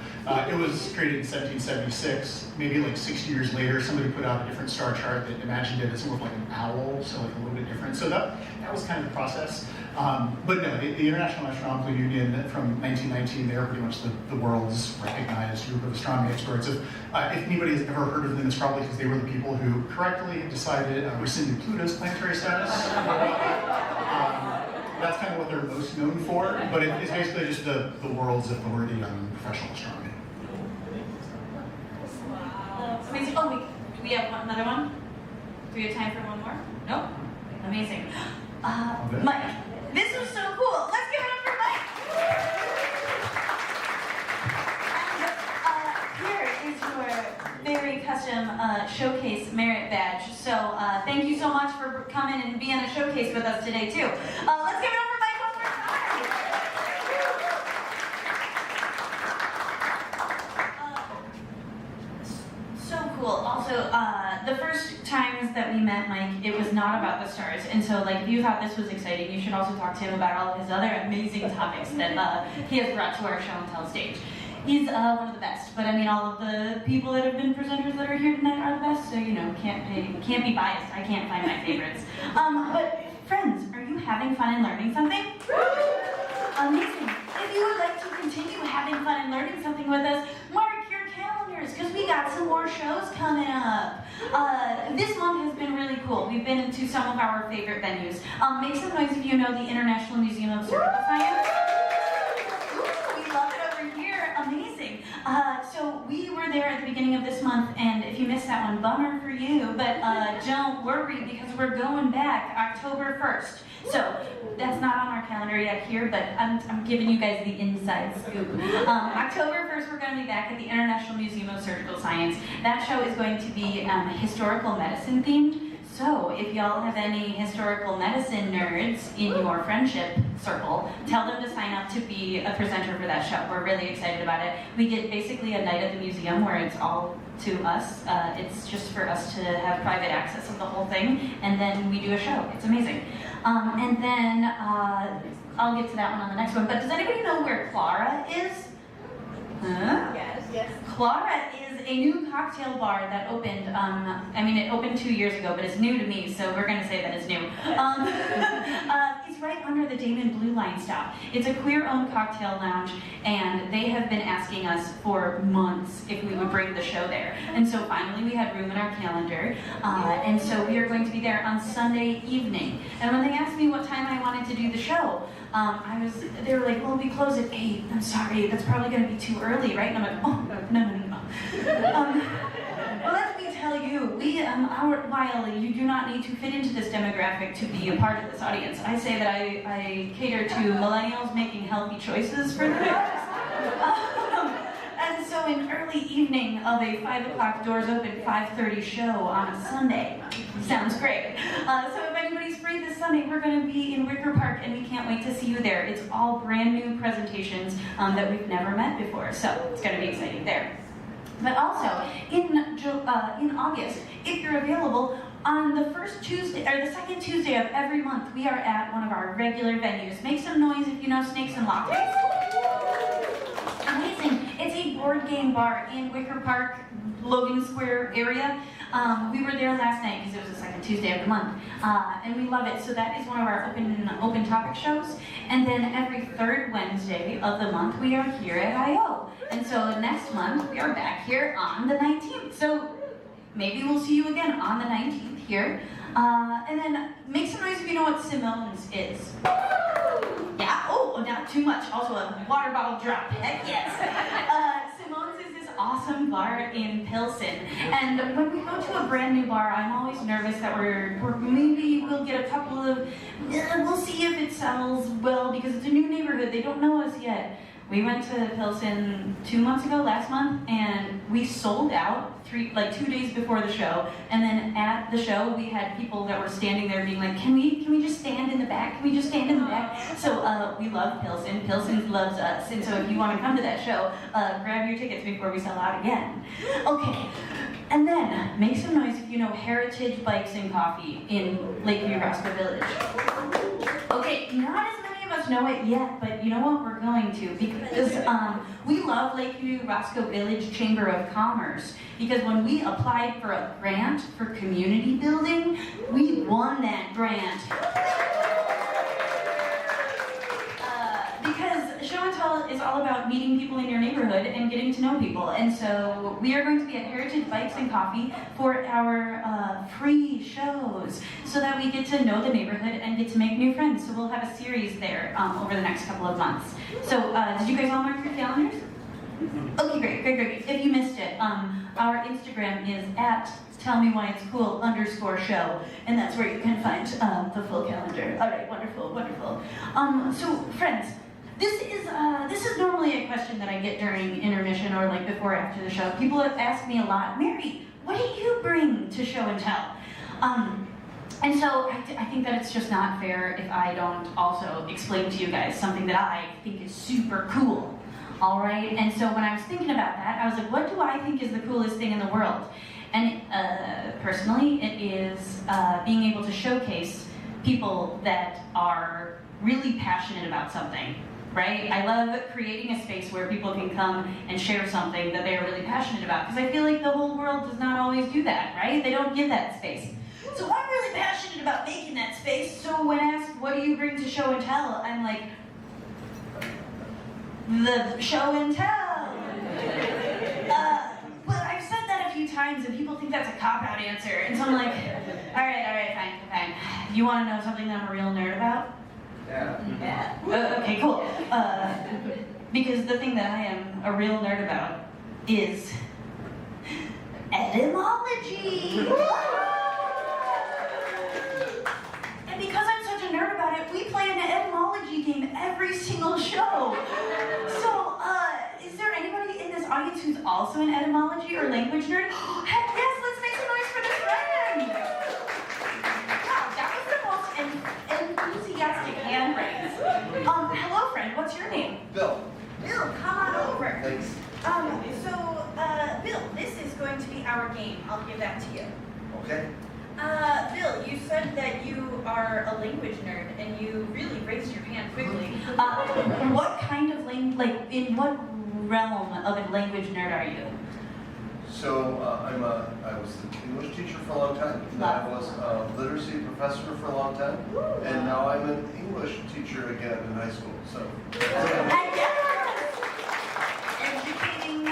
it was created in 1776. Maybe like 60 years later, somebody put out a different star chart that imagined it as more of like an owl, so like a little bit different. So that was kind of the process. But no, the International Astronomical Union from 1919, they are pretty much the world's recognized group of astronomy experts. If anybody has ever heard of them, it's probably because they were the people who correctly decided rescinded Pluto's planetary status. That's kind of what they're most known for, but it's basically just the world's authority on professional astronomy. Wow. Amazing. Oh, do we have another one? Do we have time for one more? Nope. Amazing. Mike, this was so cool. Let's give it up for Mike. And here is your very custom showcase merit badge. So thank you so much for coming and being a showcase with us today too. Let's give it up for Mike one more time. So cool. Also, the first times that we met Mike, it was not about the stars. And so, like, if you thought this was exciting, you should also talk to him about all of his other amazing topics that he has brought to our show and tell stage. He's one of the best, but I mean, all of the people that have been presenters that are here tonight are the best, so you know, can't be biased. I can't find my favorites. But friends, are you having fun and learning something? Amazing. If you would like to continue having fun and learning something with us, mark your calendars, because we got some more shows coming up. This month has been really cool. We've been into some of our favorite venues. Make some noise if you know the International Museum of Surgical Science. We love it over here. Amazing. So we were there at the beginning of this month, and if you missed that one, bummer for you, but don't worry, because we're going back October 1st. So that's not on our calendar yet here, but I'm giving you guys the inside scoop. October 1st, we're going to be back at the International Museum of Surgical Science. That show is going to be historical medicine themed. So if y'all have any historical medicine nerds in your friendship circle, tell them to sign up to be a presenter for that show. We're really excited about it. We get basically a night at the museum where it's all to us. It's just for us to have private access of the whole thing, and then we do a show. It's amazing. And then I'll get to that one on the next one. But does anybody know where Clara is? Huh? Yes. Clara is a new cocktail bar that opened, it opened 2 years ago, but it's new to me, so we're gonna say that it's new. It's right under the Damon Blue Line stop. It's a queer-owned cocktail lounge, and they have been asking us for months if we would bring the show there. And so finally we had room in our calendar, and so we are going to be there on Sunday evening. And when they asked me what time I wanted to do the show, they were like, well, we close at 8. I'm sorry, that's probably going to be too early, right? And I'm like, oh, no. Well, let me tell you, while you do not need to fit into this demographic to be a part of this audience, I say that I cater to millennials making healthy choices for their lives. And so an early evening of a 5 o'clock doors open, 5:30 show on a Sunday sounds great. So if anybody's free this Sunday, we're going to be in Wicker Park, and we can't wait to see you there. It's all brand new presentations that we've never met before, so it's going to be exciting there. But also, in August, if you're available, on the first Tuesday, or the second Tuesday of every month, we are at one of our regular venues. Make some noise if you know Snakes and Lattes. Amazing. It's a board game bar in Wicker Park, Logan Square area. We were there last night because it was the second Tuesday of the month, and we love it. So that is one of our open topic shows. And then every third Wednesday of the month, we are here at I.O. And so next month, we are back here on the 19th. So maybe we'll see you again on the 19th here. And then make some noise if you know what Simone's is. Yeah, oh, not too much. Also a water bottle drop. Heck yes. Simone's is this awesome bar in Pilsen. And when we go to a brand new bar, I'm always nervous that maybe we'll get a couple of, we'll see if it sells well because it's a new neighborhood. They don't know us yet. We went to Pilsen 2 months ago, last month, and we sold out 2 days before the show. And then at the show, we had people that were standing there being like, can we just stand in the back? Can we just stand in the back? So we love Pilsen. Pilsen loves us. And so if you want to come to that show, grab your tickets before we sell out again. Okay. And then make some noise if you know Heritage Bikes and Coffee in Lakeview Roscoe Village. Okay, not as many of us know it yet, but you know what, we're going to, because we love Lakeview Roscoe Village Chamber of Commerce, because when we applied for a grant for community building, we won that grant. Because Show and Tell is all about meeting people in your neighborhood and getting to know people. And so we are going to be at Heritage Bikes and Coffee for our free shows so that we get to know the neighborhood and get to make new friends. So we'll have a series there over the next couple of months. So did you guys all mark your calendars? Okay, great. If you missed it, our Instagram is at tellmewhyitscool_show, and that's where you can find the full calendar. All right, wonderful. So friends, this is normally a question that I get during intermission or like before or after the show. People have asked me a lot, Mary, what do you bring to Show and Tell? And so I think that it's just not fair if I don't also explain to you guys something that I think is super cool. All right, and so when I was thinking about that, I was like, what do I think is the coolest thing in the world? And personally, it is being able to showcase people that are really passionate about something, right? I love creating a space where people can come and share something that they are really passionate about, because I feel like the whole world does not always do that, right? They don't give that space. So I'm really passionate about making that space, so when asked, what do you bring to Show and Tell, I'm like, the Show and Tell. But I've said that a few times and people think that's a cop-out answer. And so I'm like, all right, fine. You want to know something that I'm a real nerd about? Yeah. Okay, cool. Because the thing that I am a real nerd about is etymology. And because I'm such a nerd about it, we play an etymology game every single show. So, is there anybody in this audience who's also an etymology or language nerd? Heck yes, let's make some noise for this friend! Wow, that was the most enthusiastic hand raise. Hello friend, what's your name? Bill. Bill, come on over. Thanks. Bill, this is going to be our game. I'll give that to you. Okay. Bill, you said that you are a language nerd, and you really raised your hand quickly. What kind of in what realm of a language nerd are you? So I was an English teacher for a long time. Then I was a literacy professor for a long time, and now I'm an English teacher again in high school. So. Educating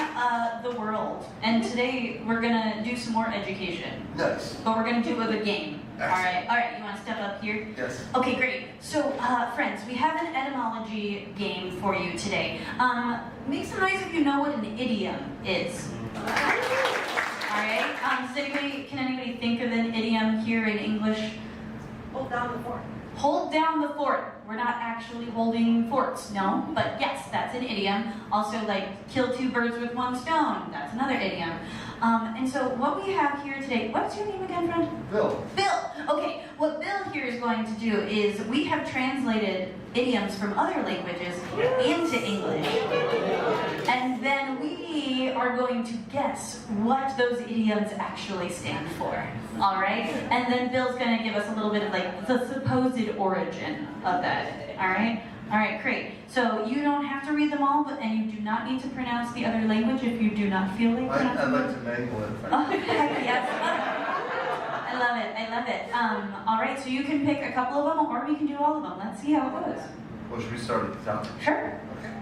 the world. And today we're gonna do some more education. Nice. But we're gonna do it with a game. Excellent. All right. You want to step up here? Yes. Okay, great. So, friends, we have an etymology game for you today. Make some noise if you know what an idiom is. All right. Can anybody think of an idiom here in English? Hold down the fort. Hold down the fort. We're not actually holding forts, no, but yes, that's an idiom. Also, like, kill two birds with one stone. That's another idiom. And so what we have here today, what's your name again, friend? Bill. Bill. Okay, what Bill here is going to do is we have translated idioms from other languages into English. And then we are going to guess what those idioms actually stand for. All right? And then Bill's going to give us a little bit of like the supposed origin of that. All right? All right, great. So you don't have to read them all, and you do not need to pronounce the other language if you do not feel like pronouncing I'd like to mangle it. Oh, heck yes. I love it. I love it. All right, so you can pick a couple of them, or we can do all of them. Let's see how it goes. Well, should we start at the top? Sure. Okay.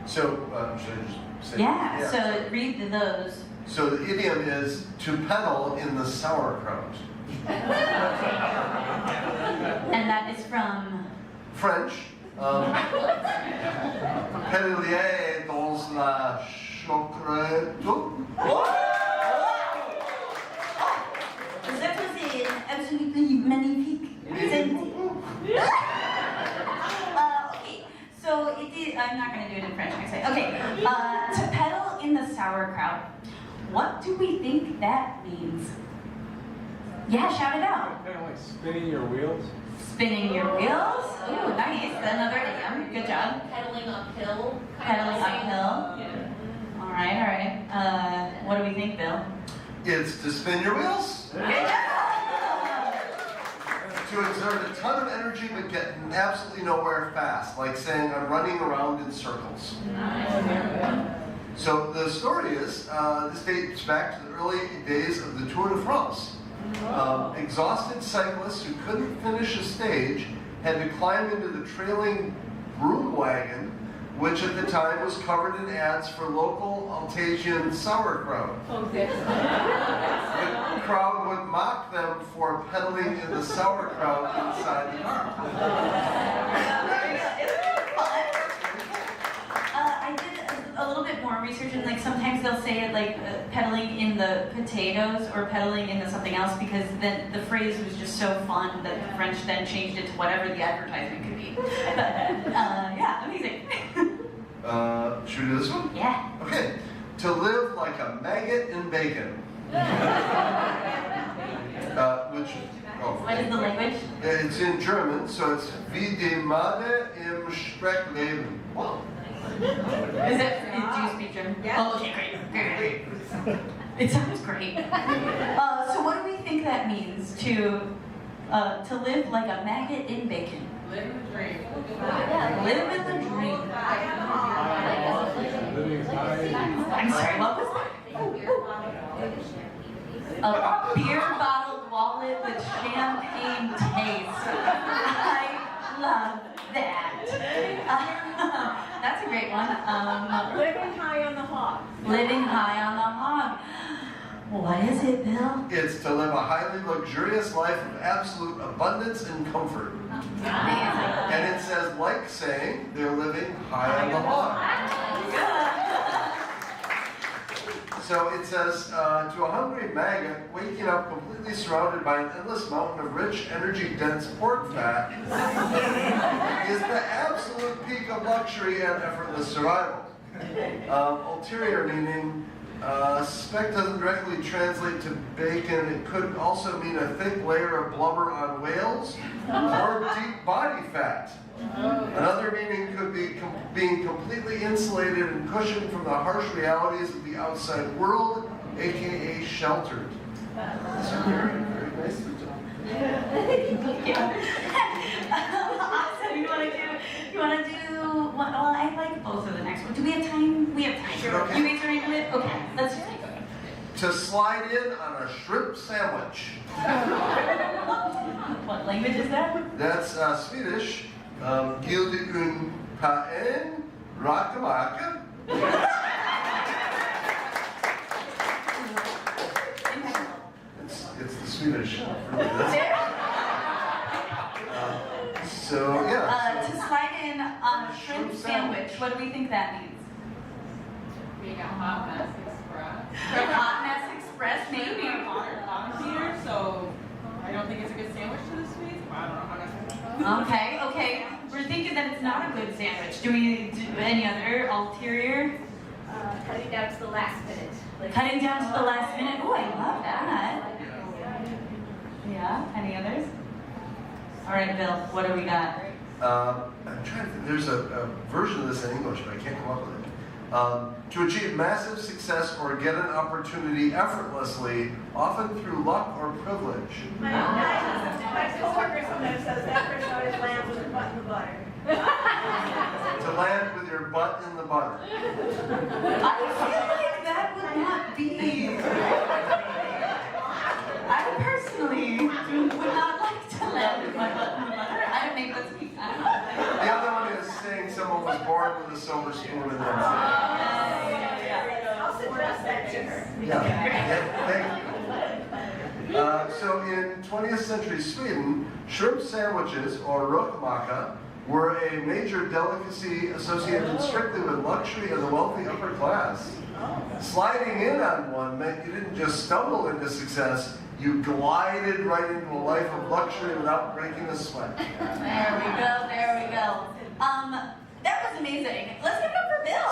So, should I just say? Yeah, so read those. So the idiom is to peddle in the sauerkraut. And that is from? French. Pédalier dans la chocolat. That was an absolutely magnifique sentence. Okay, so it is, I'm not going to do it in French next time. Okay, to peddle in the sauerkraut. What do we think that means? Yeah, shout it out. Kind of like spinning your wheels. Spinning your wheels. Ooh, nice. Another idiom. Good job. Pedaling uphill. Pedaling uphill. Yeah. All right. What do we think, Bill? It's to spin your wheels. Good job. To exert a ton of energy but get absolutely nowhere fast, like saying I'm running around in circles. So the story is, this dates back to the early days of the Tour de France. Exhausted cyclists who couldn't finish a stage had to climb into the trailing broom wagon, which at the time was covered in ads for local Altasian sauerkraut. Okay. The crowd would mock them for pedaling in the sauerkraut inside the car. I did a little bit more research, and like sometimes they'll say it like pedaling in the potatoes or pedaling into something else, because then the phrase was just so fun that the French then changed it to whatever the advertisement could be. But yeah, amazing. Should we do this one? Yeah. Okay. To live like a maggot in bacon. What is the language? It's in German, so it's wie die Made im Speck leben. Do you speak German? Yeah. Oh, okay, great. It sounds great. So what do we think that means to live like a maggot in bacon? Live the dream. Live in the dream. I'm sorry, what was that? A beer bottled wallet with champagne taste. I love that. That's a great one. Living high on the hog. Living high on the hog. What is it, Bill? It's to live a highly luxurious life of absolute abundance and comfort. And it says, like saying, they're living high on the hog. So it says, to a hungry maggot, waking up completely surrounded by an endless mountain of rich, energy-dense pork fat is the absolute peak of luxury and effortless survival. Ulterior meaning, speck doesn't directly translate to bacon. It could also mean a thick layer of blubber on whales or deep body fat. Another meaning could be being completely insulated and cushioned from the harsh realities of the outside world, aka sheltered. That's very, very nicely done. Awesome. You want to do, well, I like both of the next one. Do we have time? We have time. Sure. Okay. You guys are into it? Okay, let's just take it. to slide in on a shrimp sandwich. What language is that? That's Swedish. Gilde un pa en rakamaka. It's the Swedish. So yeah. To slide in on a shrimp sandwich, what do we think that means? Being a hot mess express. Hot Mess Express, maybe. Bottom here, so I don't think it's a good sandwich to the Swedes. I don't know how much. Okay. We're thinking that it's not a good sandwich. Do we do any other ulterior? Cutting down to the last minute. Cutting down to the last minute. Oh, I love that. Yeah. Any others? All right, Bill. What do we got? I'm trying to think. There's a version of this in English, but I can't come up with it. To achieve massive success or get an opportunity effortlessly, often through luck or privilege. My coworker sometimes says that person always lands with a butt in the butter. To land with your butt in the butter. I feel like that would not be. I personally would not like to land with my butt in the butter. I don't think that's me. I don't know. The other one is saying someone was born with a silver spoon in their mouth. I'll suggest that to her. Yeah, thank you. So in 20th century Sweden, shrimp sandwiches, or rökmacka, were a major delicacy associated strictly with luxury and the wealthy upper class. Sliding in on one meant you didn't just stumble into success, you glided right into a life of luxury without breaking a sweat. There we go. That was amazing. Let's give it up for Bill.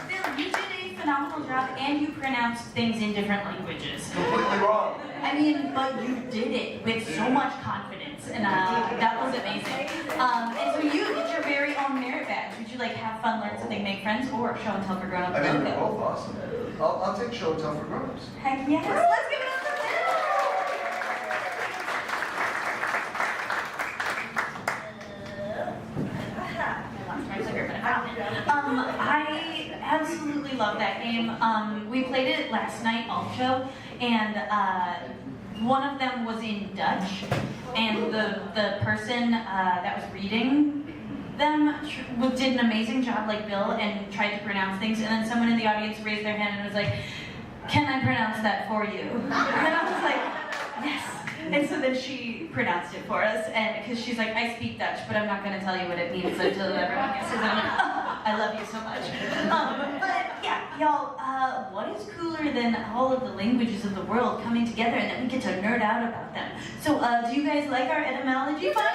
Bill, you did a phenomenal job, and you pronounced things in different languages. Completely wrong. I mean, but you did it with so much confidence, and that was amazing. And so you get your very own merit badge. Would you like have fun, learn something, make friends, or show and tell for grown-ups? I mean, they're both awesome. I'll take show and tell for grown-ups. Heck yes. Let's give it up for Bill. I absolutely love that game. We played it last night also, and one of them was in Dutch, and the person that was reading them did an amazing job like Bill and tried to pronounce things, and then someone in the audience raised their hand and was like, "Can I pronounce that for you?" And I was like, "Yes." And so then she pronounced it for us, and because she's like, "I speak Dutch, but I'm not going to tell you what it means until everyone guesses." I'm like, "Oh, I love you so much." But yeah, y'all, what is cooler than all of the languages of the world coming together and then we get to nerd out about them? So, do you guys like our etymology fun?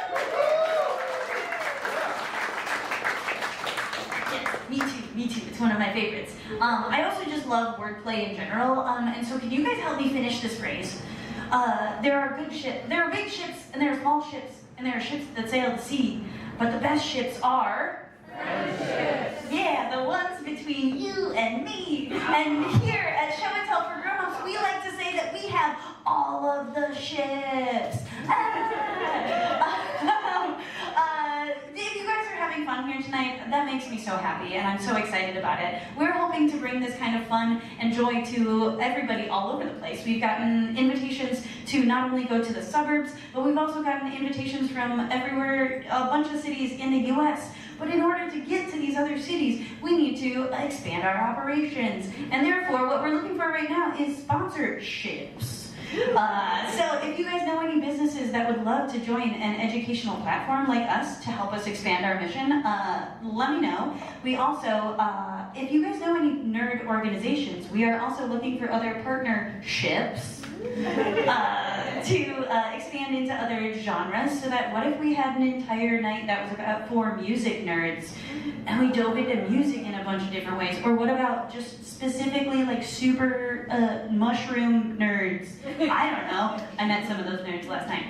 Yes, me too. It's one of my favorites. I also just love wordplay in general, and so can you guys help me finish this phrase? There are big ships, and there are small ships, and there are ships that sail the sea, but the best ships are... Friendships. Yeah, the ones between you and me. And here at Show and Tell for Grown-Ups, we like to say that we have all of the ships. If you guys are having fun here tonight, that makes me so happy, and I'm so excited about it. We're hoping to bring this kind of fun and joy to everybody all over the place. We've gotten invitations to not only go to the suburbs, but we've also gotten invitations from everywhere, a bunch of cities in the US. But in order to get to these other cities, we need to expand our operations. And therefore, what we're looking for right now is sponsorships. So if you guys know any businesses that would love to join an educational platform like us to help us expand our mission, let me know. We also, if you guys know any nerd organizations, we are also looking for other partnerships to expand into other genres, so that what if we had an entire night that was about for music nerds, and we dove into music in a bunch of different ways? Or what about just specifically like super mushroom nerds? I don't know. I met some of those nerds last night.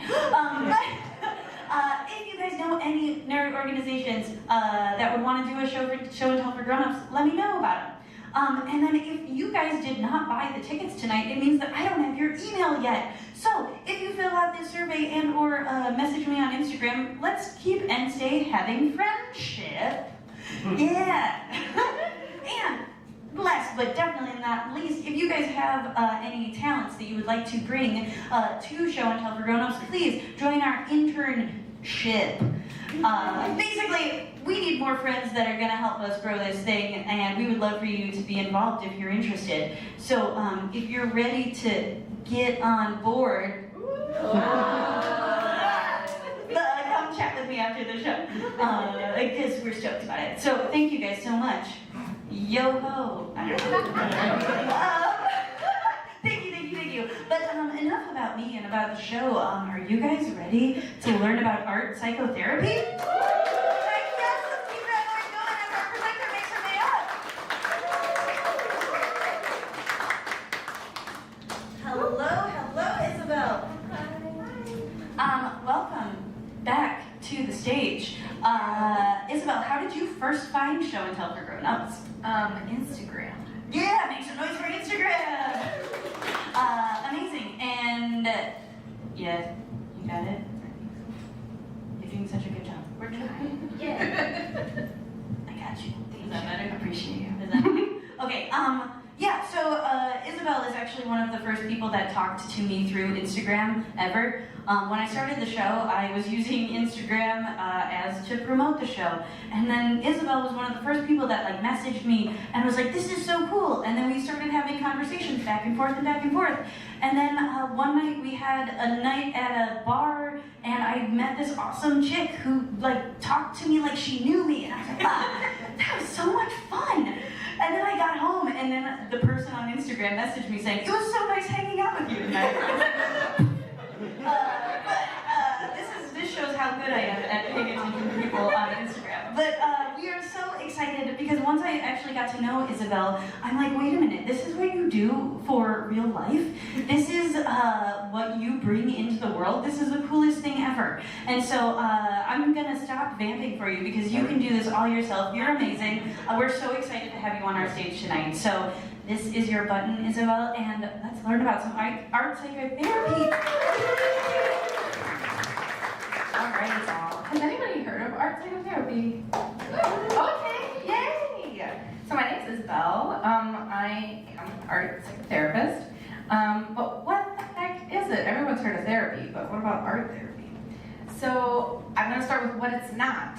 If you guys know any nerd organizations that would want to do a show and tell for grown-ups, let me know about them. And then if you guys did not buy the tickets tonight, it means that I don't have your email yet. So if you fill out this survey and or message me on Instagram, let's keep and stay having friendship. Yeah. And last but definitely not least, if you guys have any talents that you would like to bring to Show and Tell for Grown-Ups, please join our internship. Basically, we need more friends that are going to help us grow this thing, and we would love for you to be involved if you're interested. So if you're ready to get on board, come chat with me after the show, because we're stoked about it. So thank you guys so much. Yo-ho. Thank you. But enough about me and about the show. Are you guys ready to learn about art psychotherapy? Yes, let's keep that noise going as our presenter makes her way up. Hello, Isabel. Welcome back to the stage. Isabel, how did you first find Show and Tell for Grown-Ups? Instagram. Yeah, make some noise for Instagram. Amazing. And yeah, you got it. You're doing such a good job. We're trying. Yeah. I got you. Thank you. I appreciate you. Is that okay? Yeah. So Isabel is actually one of the first people that talked to me through Instagram ever. When I started the show, I was using Instagram as to promote the show, and then Isabel was one of the first people that like messaged me and was like, "This is so cool," and then we started having conversations back and forth, and then one night we had a night at a bar, and I met this awesome chick who like talked to me like she knew me, and I was like, "Wow, that was so much fun." And then I got home, and then the person on Instagram messaged me saying, "It was so nice hanging out with you tonight." This shows how good I am at paying attention to people on Instagram. But we are so excited because once I actually got to know Isabel, I'm like, wait a minute, this is what you do for real life? This is what you bring into the world? This is the coolest thing ever. And so I'm gonna stop vamping for you because you can do this all yourself. You're amazing. We're so excited to have you on our stage tonight. So this is your button, Isabel, and let's learn about some art psychotherapy. Alright, y'all. Has anybody heard of art psychotherapy? Okay, yay! So my name is Isabel. I am an art psychotherapist. But what the heck is it? Everyone's heard of therapy, but what about art therapy? So I'm going to start with what it's not.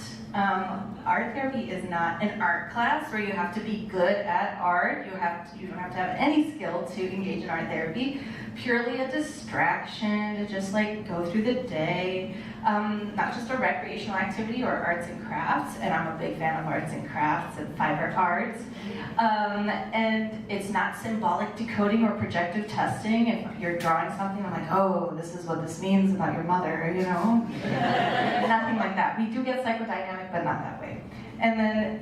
Art therapy is not an art class where you have to be good at art. You don't have to have any skill to engage in art therapy. Purely a distraction to just like go through the day. Not just a recreational activity or arts and crafts, and I'm a big fan of arts and crafts and fiber arts. And it's not symbolic decoding or projective testing. If you're drawing something, I'm like, oh, this is what this means about your mother, you know? Nothing like that. We do get psychodynamic, but not that way. And then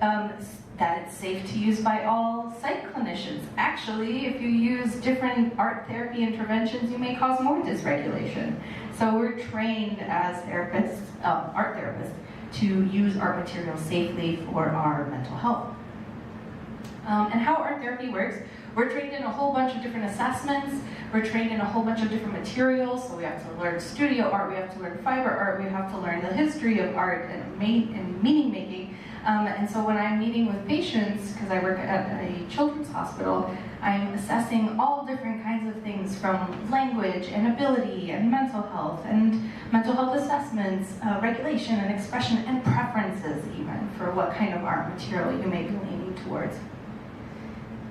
that it's safe to use by all psych clinicians. Actually, if you use different art therapy interventions, you may cause more dysregulation. So we're trained as therapists, art therapists, to use art materials safely for our mental health. And how art therapy works, we're trained in a whole bunch of different assessments, we're trained in a whole bunch of different materials, so we have to learn studio art, we have to learn fiber art, we have to learn the history of art and meaning making. And so when I'm meeting with patients, because I work at a children's hospital, I'm assessing all different kinds of things from language and ability and mental health assessments, regulation and expression and preferences even for what kind of art material you may be leaning towards.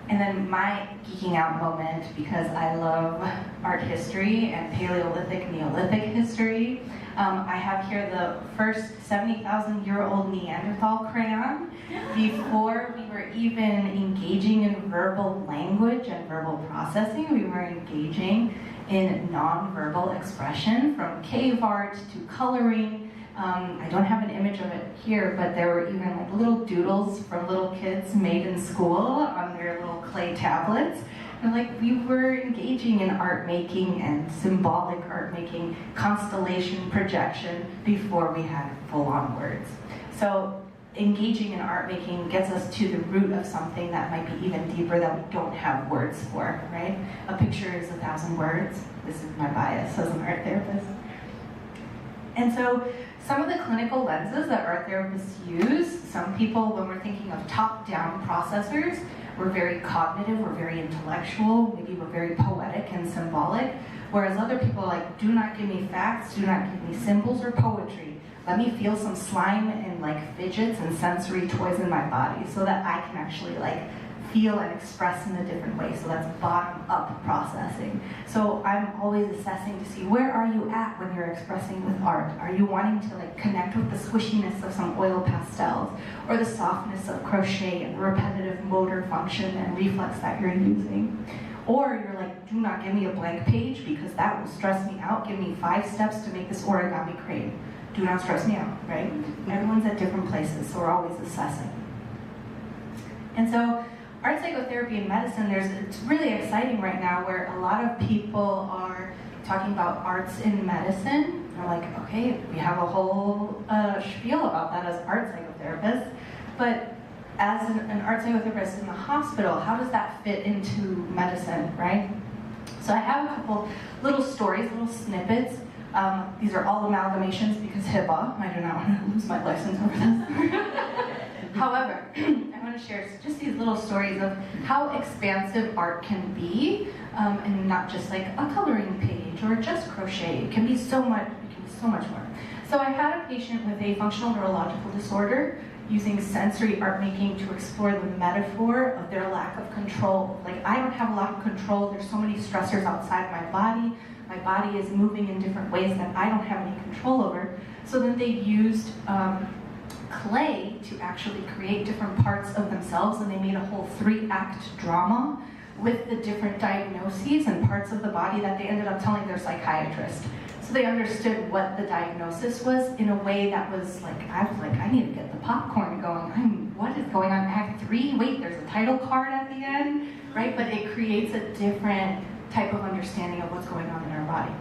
And then my geeking out moment, because I love art history and Paleolithic, Neolithic history. I have here the first 70,000-year-old Neanderthal crayon. Before we were even engaging in verbal language and verbal processing, we were engaging in non-verbal expression, from cave art to coloring. I don't have an image of it here, but there were even like little doodles from little kids made in school on their little clay tablets. And like we were engaging in art making and symbolic art making, constellation projection before we had full-on words. So engaging in art making gets us to the root of something that might be even deeper that we don't have words for, right? A picture is 1,000 words. This is my bias as an art therapist. And so Some of the clinical lenses that art therapists use, some people, when we're thinking of top-down processors, we're very cognitive, we're very intellectual, maybe we're very poetic and symbolic, whereas other people are like, do not give me facts, do not give me symbols or poetry. Let me feel some slime and like fidgets and sensory toys in my body so that I can actually like feel and express in a different way. So that's bottom-up processing. So I'm always assessing to see where are you at when you're expressing with art. Are you wanting to like connect with the squishiness of some oil pastels or the softness of crochet and the repetitive motor function and reflex that you're using? Or you're like, do not give me a blank page because that will stress me out. Give me 5 steps to make this origami crane. Do not stress me out, right? Everyone's at different places, so we're always assessing. And so art psychotherapy in medicine, it's really exciting right now where a lot of people are talking about arts in medicine. They're like, okay, we have a whole spiel about that as art psychotherapists, but as an art psychotherapist in the hospital, how does that fit into medicine, right? So I have a couple little stories, little snippets. These are all amalgamations because HIPAA. I do not want to lose my license over this. However, I want to share just these little stories of how expansive art can be, and not just like a coloring page or just crochet. It can be so much. It can be so much more. So I had a patient with a functional neurological disorder using sensory art making to explore the metaphor of their lack of control. Like, I don't have a lot of control. There's so many stressors outside my body. My body is moving in different ways that I don't have any control over. So then they used clay to actually create different parts of themselves, and they made a whole 3-act drama with the different diagnoses and parts of the body that they ended up telling their psychiatrist. So they understood what the diagnosis was in a way that was like, I was like, I need to get the popcorn going. What is going on? Act 3? Wait, there's a title card at the end, right? But it creates a different type of understanding of what's going on in our body.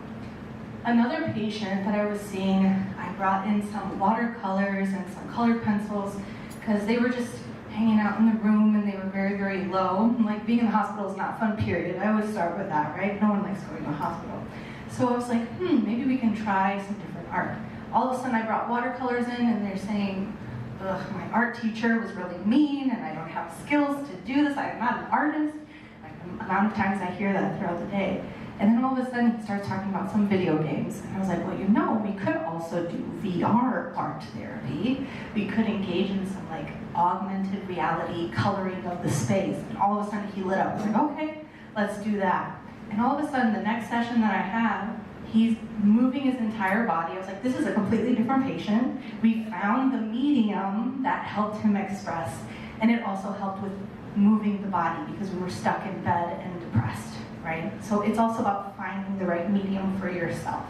Another patient that I was seeing, I brought in some watercolors and some colored pencils because they were just hanging out in the room and they were very, very low. Like, being in the hospital is not fun, period. I always start with that, right? No one likes going to the hospital. So I was like, maybe we can try some different art. All of a sudden I brought watercolors in and they're saying, ugh, my art teacher was really mean and I don't have skills to do this. I'm not an artist. Like, the amount of times I hear that throughout the day. And then all of a sudden he starts talking about some video games. And I was like, well, you know, we could also do VR art therapy. We could engage in some like augmented reality coloring of the space. And all of a sudden he lit up. I was like, okay, let's do that. And all of a sudden the next session that I had, he's moving his entire body. I was like, this is a completely different patient. We found the medium that helped him express. And it also helped with moving the body because we were stuck in bed and depressed. Right? So it's also about finding the right medium for yourself.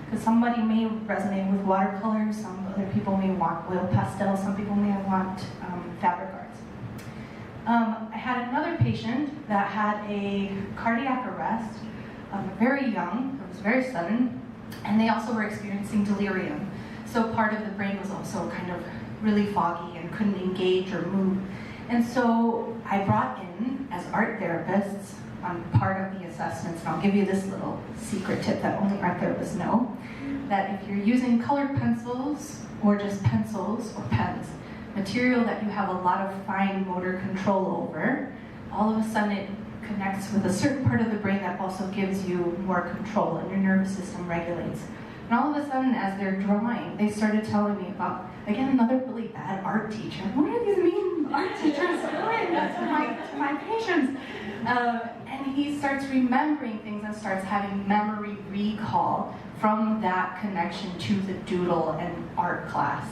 Because somebody may resonate with watercolors, some other people may want oil pastels, some people may want fabric arts. I had another patient that had a cardiac arrest, very young, it was very sudden, and they also were experiencing delirium. So part of the brain was also kind of really foggy and couldn't engage or move. And so I brought in, as art therapists, part of the assessments, and I'll give you this little secret tip that only art therapists know, that if you're using colored pencils or just pencils or pens, material that you have a lot of fine motor control over, all of a sudden it connects with a certain part of the brain that also gives you more control and your nervous system regulates. And all of a sudden, as they're drawing, they started telling me about, again, another really bad art teacher. What are these mean art teachers doing to my patients? And he starts remembering things and starts having memory recall from that connection to the doodle and art class.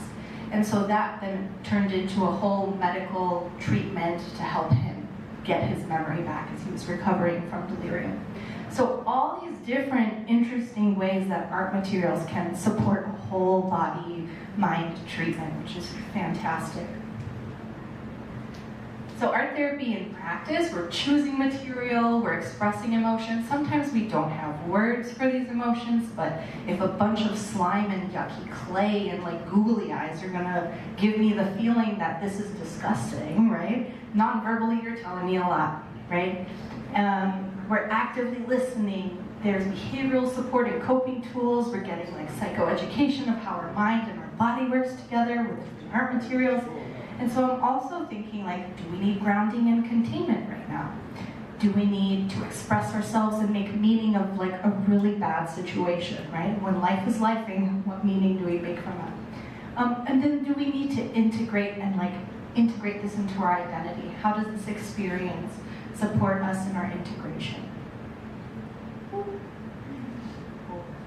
And so that then turned into a whole medical treatment to help him get his memory back as he was recovering from delirium. So all these different interesting ways that art materials can support a whole body mind treatment, which is fantastic. So art therapy in practice, we're choosing material, we're expressing emotions. Sometimes we don't have words for these emotions, but if a bunch of slime and yucky clay and like googly eyes are gonna give me the feeling that this is disgusting, right? Non-verbally, you're telling me a lot, right? We're actively listening, There's behavioral support and coping tools. We're getting like psychoeducation of how our mind and our body works together with different art materials. And so I'm also thinking like, do we need grounding and containment right now? Do we need to express ourselves and make meaning of like a really bad situation, right? When life is lifing, what meaning do we make from that? And then do we need to integrate this into our identity? How does this experience support us in our integration?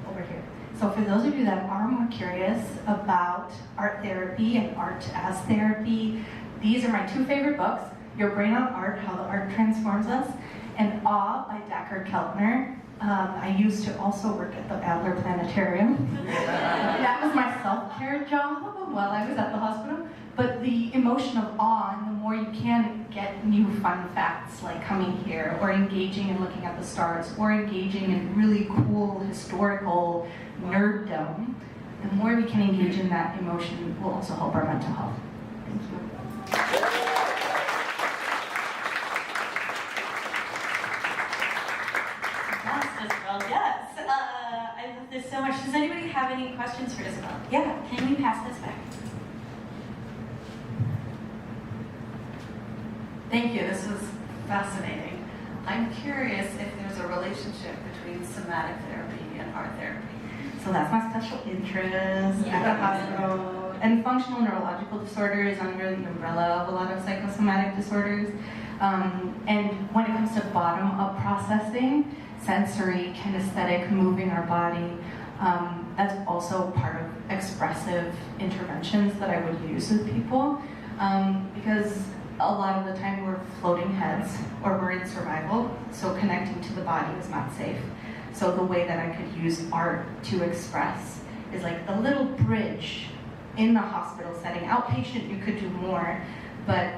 Over here. So for those of you that are more curious about art therapy and art as therapy, these are my two favorite books, Your Brain on Art, How the Art Transforms Us, and Awe by Dacher Keltner. I used to also work at the Adler Planetarium. That was my self-care job while I was at the hospital. But the emotion of awe, and the more you can get new fun facts like coming here, or engaging and looking at the stars, or engaging in really cool historical nerddom, the more we can engage in that emotion will also help our mental health. Thank you. Isabel, yes. I love this so much. Does anybody have any questions for Isabel? Yeah, can we pass this back? Thank you, this was fascinating. I'm curious if there's a relationship between somatic therapy and art therapy. So that's my special interest at the hospital. And functional neurological disorder is under the umbrella of a lot of psychosomatic disorders. And when it comes to bottom-up processing, sensory, kinesthetic, moving our body, that's also part of expressive interventions that I would use with people. Because a lot of the time we're floating heads or we're in survival, so connecting to the body is not safe. So the way that I could use art to express is like the little bridge in the hospital setting. Outpatient, you could do more, but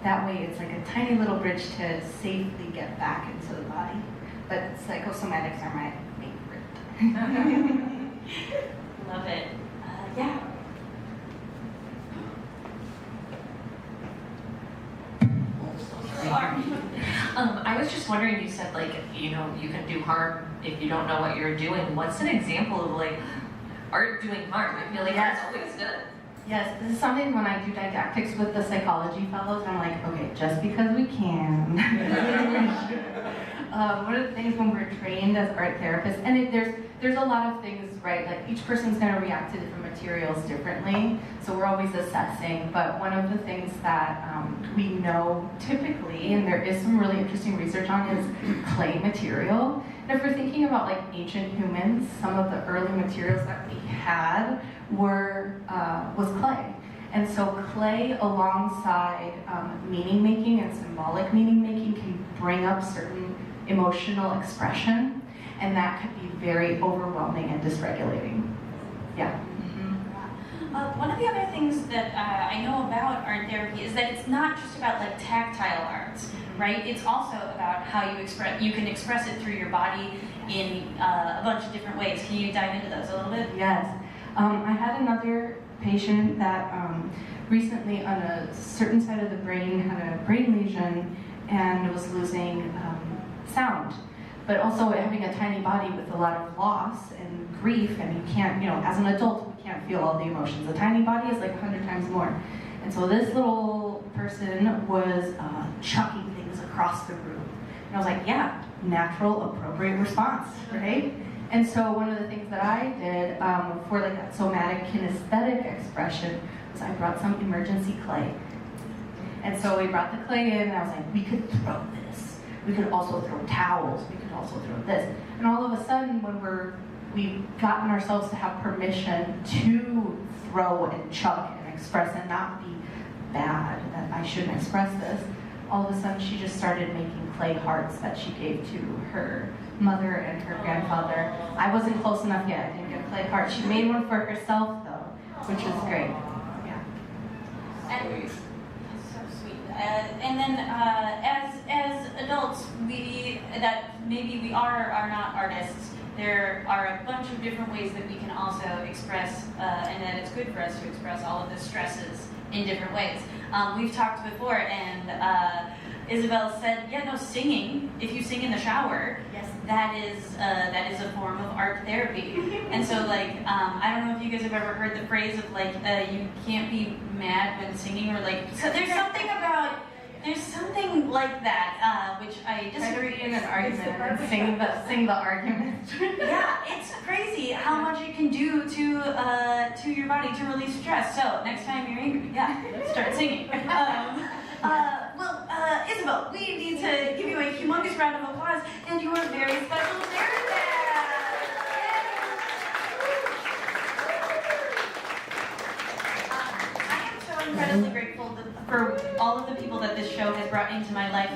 that way it's like a tiny little bridge to safely get back into the body. But psychosomatics are my favorite. Love it. Yeah. I was just wondering, you said like, you know, you can do harm if you don't know what you're doing. What's an example of like art doing harm? I feel like Yes. that's always good. Yes, this is something when I do didactics with the psychology fellows, I'm like, okay, just because we can. One of the things when we're trained as art therapists, and there's a lot of things, right? Like each person's going to react to different materials differently, so we're always assessing. But one of the things that we know typically, and there is some really interesting research on, is clay material. And if we're thinking about like ancient humans, some of the early materials that we had was clay. And so clay alongside meaning making and symbolic meaning making can bring up certain emotional expression, and that could be very overwhelming and dysregulating. Yeah. One of the other things that I know about art therapy is that it's not just about like tactile arts, right? It's also about how you can express it through your body in a bunch of different ways. Can you dive into those a little bit? Yes. I had another patient that recently on a certain side of the brain had a brain lesion and was losing sound, but also having a tiny body with a lot of loss and grief, and you can't, as an adult, we can't feel all the emotions. A tiny body is like 100 times more. And so this little person was chucking things across the room. And I was like, yeah, natural, appropriate response, right? And so one of the things that I did for like that somatic kinesthetic expression was I brought some emergency clay. And so we brought the clay in, and I was like, we could throw this. We could also throw towels. We could also throw this. And all of a sudden, when we've gotten ourselves to have permission to throw and chuck and express and not be bad, that I shouldn't express this, all of a sudden she just started making clay hearts that she gave to her mother and her grandfather. I wasn't close enough yet. I didn't get a clay heart. She made one for herself, though, which was great. Yeah. And so sweet. And then as adults, maybe we are not artists. There are a bunch of different ways that we can also express, and that it's good for us to express all of the stresses in different ways. We've talked before, and Isabel said, yeah, no, singing, if you sing in the shower, Yes. that is a form of art therapy. And so like, I don't know if you guys have ever heard the phrase of like, you can't be mad when singing, or like, so there's something like that, which I disagree in an argument and sing the argument. Yeah, it's crazy how much it can do to your body to release stress. So next time you're angry, yeah, start singing. Isabel, we need to give you a humongous round of applause and your very special merit badge. I am so incredibly grateful for all of the people that this show has brought into my life.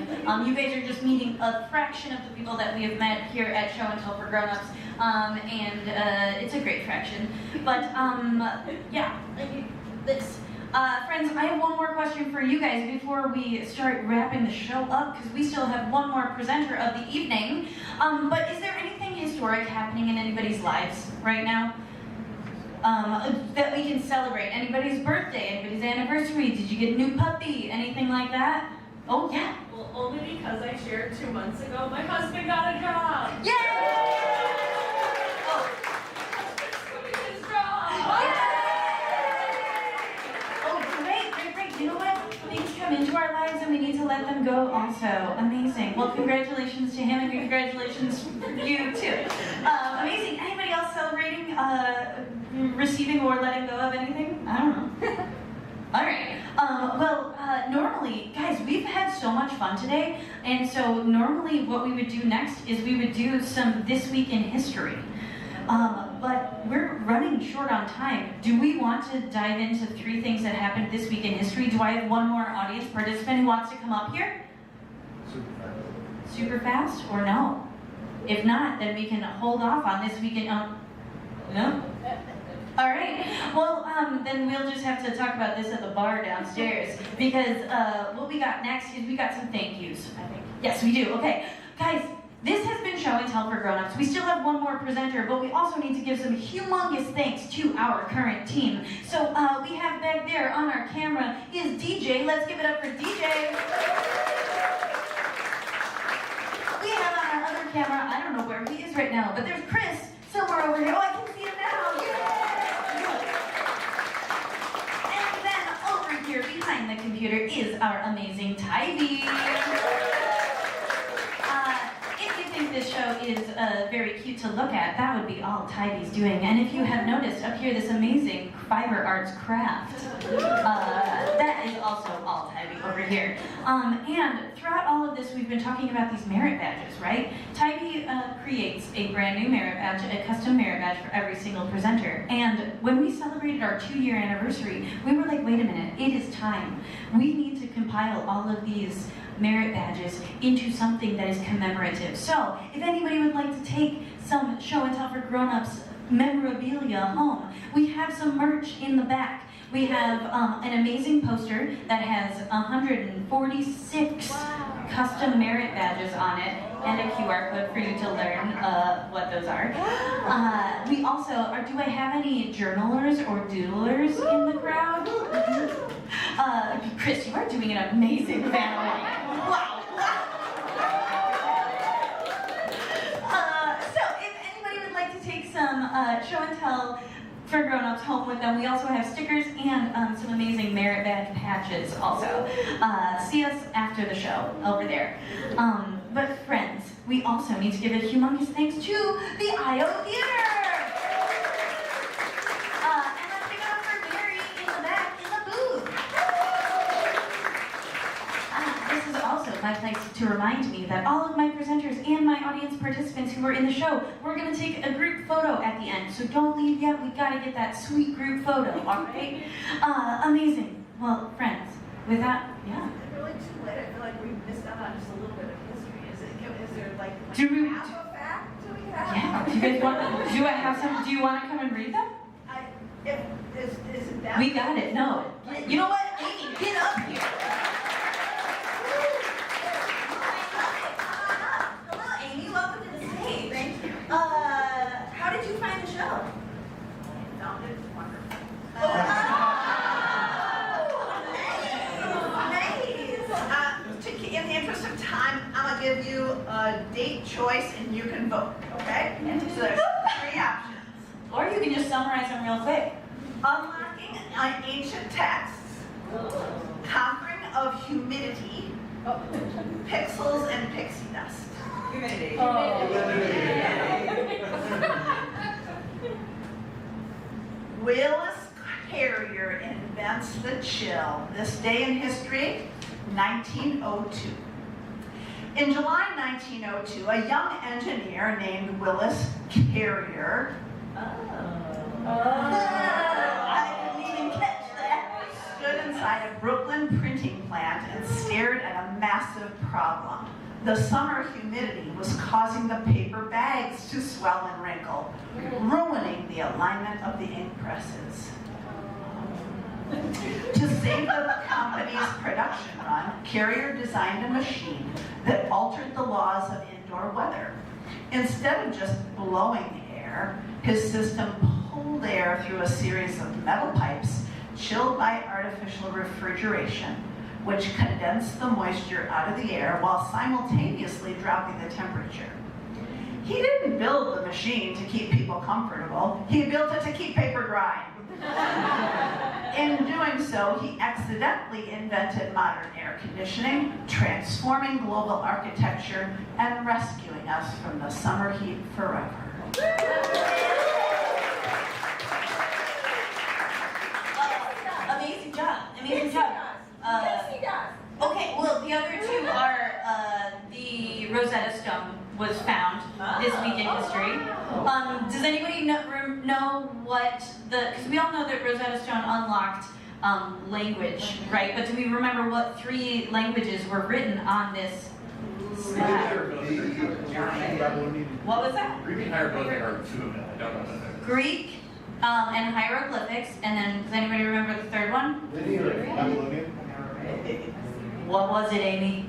You guys are just meeting a fraction of the people that we have met here at Show and Tell for Grown-Ups, and it's a great fraction. But yeah, this. Friends, I have one more question for you guys before we start wrapping the show up, because we still have one more presenter of the evening. But is there anything historic happening in anybody's lives right now that we can celebrate? Anybody's birthday, anybody's anniversary, did you get a new puppy, anything like that? Oh, yeah. Well, only because I shared 2 months ago, my husband got a job. Yay! Oh. Quitting his job. Yay! Great. You know what? Things come into our lives and we need to let them go also. Amazing. Well, congratulations to him and congratulations for you too. Amazing. Anybody else celebrating receiving or letting go of anything? I don't know. All right. Normally, guys, we've had so much fun today, and so normally what we would do next is we would do some This Week in History. But we're running short on time. Do we want to dive into 3 things that happened this week in history? Do I have one more audience participant who wants to come up here? Super fast or no? If not, then we can hold off on this week in... no? All right. Well, then we'll just have to talk about this at the bar downstairs, because what we got next is we got some thank yous, I think. Yes, we do. Okay. Guys, this has been Show and Tell for Grown-Ups. We still have one more presenter, but we also need to give some humongous thanks to our current team. So we have back there on our camera is DJ. Let's give it up for DJ. We have on our other camera, I don't know where he is right now, but there's Chris somewhere over here. Oh, I can see him now. Yeah. And then over here behind the computer is our amazing Tybee. This show is very cute to look at. That would be all Tybee's doing. And if you have noticed up here this amazing fiber arts craft, that is also all Tybee over here. And throughout all of this, we've been talking about these merit badges, right? Tybee creates a brand new merit badge, a custom merit badge for every single presenter. And when we celebrated our 2-year anniversary, we were like, wait a minute, it is time. We need to compile all of these merit badges into something that is commemorative. So, if anybody would like to take some Show and Tell for Grown-Ups memorabilia home, we have some merch in the back. We have an amazing poster that has 146 custom merit badges on it, and a QR code for you to learn what those are. We also do I have any journalers or doodlers in the crowd? Chris, you are doing an amazing family. Wow. So if anybody would like to take some Show and Tell for Grown-Ups home with them, we also have stickers and some amazing merit badge patches also. See us after the show over there. But friends, we also need to give a humongous thanks to the IO Theater. And let's give it up for Mary in the back in the booth. This is also my place to remind me that all of my presenters and my audience participants who were in the show, we're going to take a group photo at the end. So don't leave yet. We got to get that sweet group photo, all right? Amazing. Well, friends, with that, yeah. It's really too late. I feel like we missed out on just a little bit of history. Is there like half a fact do we have? Yeah. Do you guys want? Do I have some? Do you want to come and read them? Is it that? We got it. No. You know what, Amy? Get up here. Hello, Amy. Welcome to the stage. Thank you. How did you find the show? I found it wonderful. Nice. In the interest you can vote, okay? So there's 3 options. Or you can just summarize them real quick. Unlocking ancient texts, conquering of humidity, pixels and pixie dust. Humidity. Willis Carrier invents the chill. This day in history, 1902. In July 1902, a young engineer named Willis Carrier. I didn't even catch that. Stood inside a Brooklyn printing plant and stared at a massive problem. The summer humidity was causing the paper bags to swell and wrinkle, ruining the alignment of the ink presses. To save the company's production run, Carrier designed a machine that altered the laws of indoor weather. Instead of just blowing air, his system pulled air through a series of metal pipes chilled by artificial refrigeration, which condensed the moisture out of the air while simultaneously dropping the temperature. He didn't build the machine to keep people comfortable, he built it to keep paper dry. In doing so, he accidentally invented modern air conditioning, transforming global architecture and rescuing us from the summer heat forever. Amazing job. Amazing job. Okay, well, the other 2 are the Rosetta Stone was found this week in history. Does anybody know what because we all know that Rosetta Stone unlocked language, right? But do we remember what 3 languages were written on this slab? What was that? Greek and hieroglyphic are 2 of them. I don't know that. Greek and hieroglyphics, and then does anybody remember the 3rd one? Babylonian? What was it, Amy?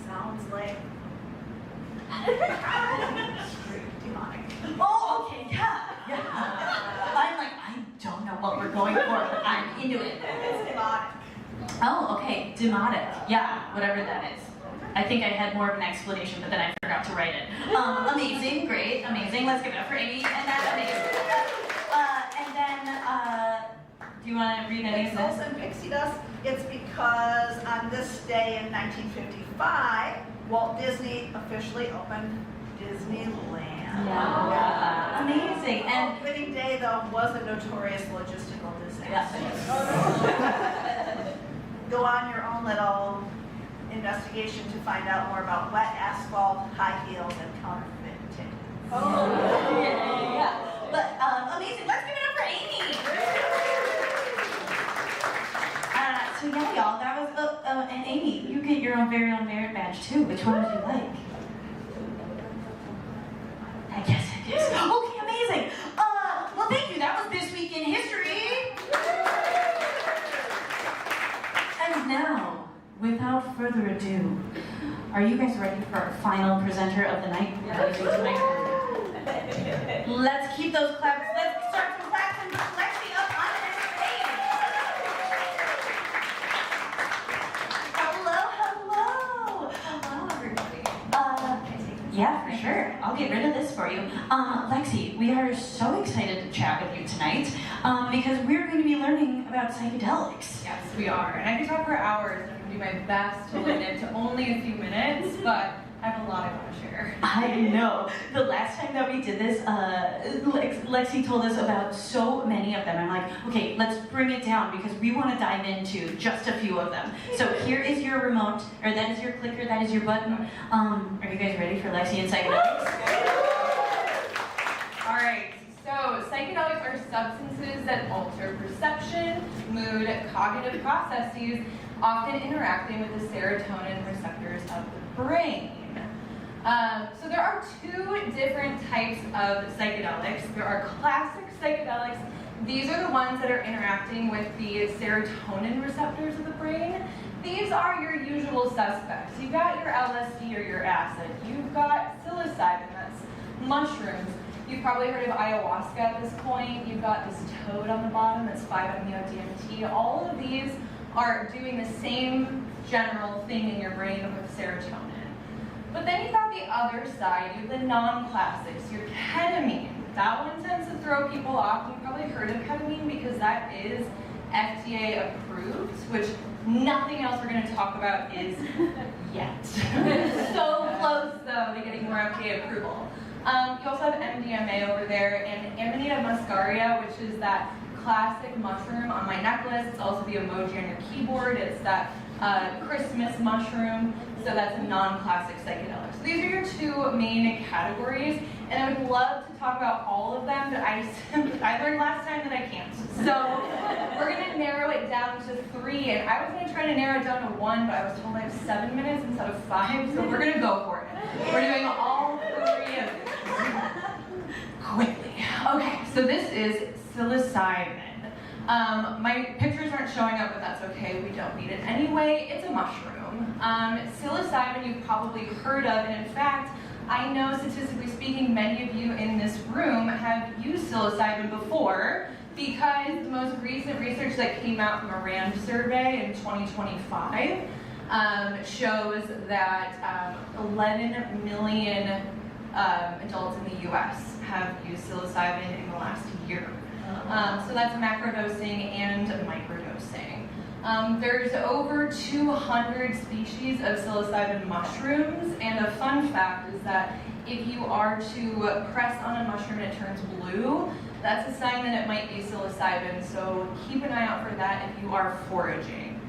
Sounds like demonic. Oh, okay, yeah. I'm like, I don't know what we're going for, but I'm into it. It's demonic. Oh, okay, demotic. Yeah, whatever that is. I think I had more of an explanation, but then I forgot to write it. Amazing, great, amazing. Let's give it up for Amy, and that's amazing. And then, do you want to read any of Pixels this? and pixie dust. It's because on this day in 1955, Walt Disney officially opened Disneyland. Yeah. Amazing. And Opening day, though, was a notorious logistical disaster. Go on your own little investigation to find out more about wet asphalt, high heels, and counterfeit tickets. Oh, yeah. But amazing. Let's give it up for Amy. So yeah, y'all, that was and Amy, you get your own very own merit badge too. Which one would you like? I guess it is. Okay, amazing. Well, thank you. That was This Week in History. And now, without further ado, are you guys ready for our final presenter of the night? Let's keep those claps. Let's start some claps and put Lexi up on the stage. Hello, everybody. Yeah, for sure. I'll get rid of this for you. Lexi, we are so excited to chat with you tonight because we're going to be learning about psychedelics. Yes, we are. And I could talk for hours. I'm going to do my best to limit it to only a few minutes, but I have a lot I want to share. I know. The last time that we did this, Lexi told us about so many of them. I'm like, okay, let's bring it down because we want to dive into just a few of them. So here is your remote, or that is your clicker, that is your button. Are you guys ready for Lexi and psychedelics? All right. So psychedelics are substances that alter perception, mood, cognitive processes, often interacting with the serotonin receptors of the brain. So there are 2 different types of psychedelics. There are classic psychedelics. These are the ones that are interacting with the serotonin receptors of the brain. These are your usual suspects. You've got your LSD or your acid. You've got psilocybin, that's mushrooms. You've probably heard of ayahuasca at this point. You've got this toad on the bottom that's 5-MeO-DMT. All of these are doing the same general thing in your brain with serotonin. But then you've got the other side, you have the non-classics, your ketamine. That one tends to throw people off. You've probably heard of ketamine because that is FDA approved, which nothing else we're going to talk about is yet. So close, though, to getting more FDA approval. You also have MDMA over there, and Amanita muscaria, which is that classic mushroom on my necklace. It's also the emoji on your keyboard. It's that Christmas mushroom, so that's a non-classic psychedelic. So these are your two main categories, and I would love to talk about all of them, but I learned last time that I can't. So we're going to narrow it down to 3, and I was going to try to narrow it down to 1, but I was told I have 7 minutes instead of 5, so we're going to go for it. We're doing all 3 of these quickly. Okay, so this is psilocybin. My pictures aren't showing up, but that's okay. We don't need it anyway. It's a mushroom. Psilocybin you've probably heard of, and in fact, I know statistically speaking, many of you in this room have used psilocybin before because the most recent research that came out from a RAND survey in 2025 shows that 11 million adults in the US have used psilocybin in the last year. So that's macrodosing and microdosing. There's over 200 species of psilocybin mushrooms, and a fun fact is that if you are to press on a mushroom and it turns blue, that's a sign that it might be psilocybin, so keep an eye out for that if you are foraging.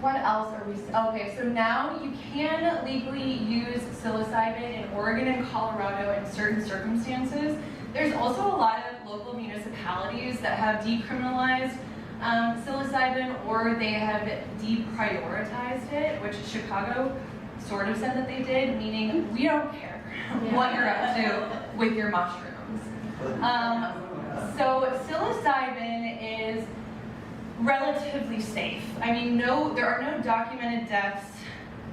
What else are we, okay, so now you can legally use psilocybin in Oregon and Colorado in certain circumstances. There's also a lot of local municipalities that have decriminalized psilocybin, or they have deprioritized it, which Chicago sort of said that they did, meaning we don't care what you're up to with your mushrooms. So psilocybin is relatively safe. I mean, there are no documented deaths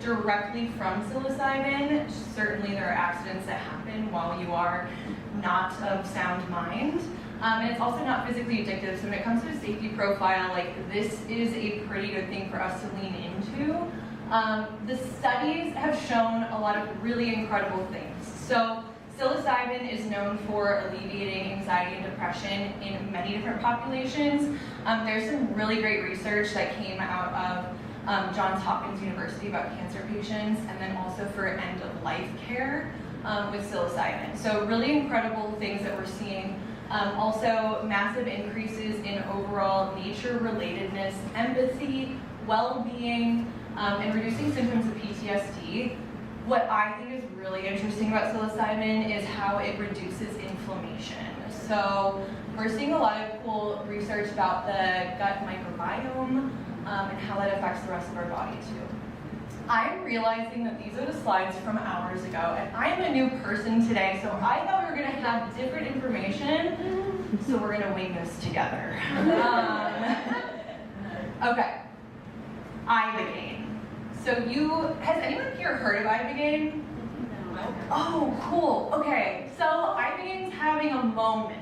directly from psilocybin. Certainly there are accidents that happen while you are not of sound mind. And it's also not physically addictive, so when it comes to a safety profile, like, this is a pretty good thing for us to lean into. The studies have shown a lot of really incredible things. So psilocybin is known for alleviating anxiety and depression in many different populations. There's some really great research that came out of Johns Hopkins University about cancer patients, and then also for end-of-life care with psilocybin. So really incredible things that we're seeing. Also massive increases in overall nature relatedness, empathy, well-being, and reducing symptoms of PTSD. What I think is really interesting about psilocybin is how it reduces inflammation. So we're seeing a lot of cool research about the gut microbiome and how that affects the rest of our body too. I'm realizing that these are the slides from hours ago, and I'm a new person today, so I thought we were going to have different information, so we're going to wing this together. Okay, Ibogaine. So has anyone here heard of Ibogaine? Oh, cool. Okay, so Ibogaine's having a moment.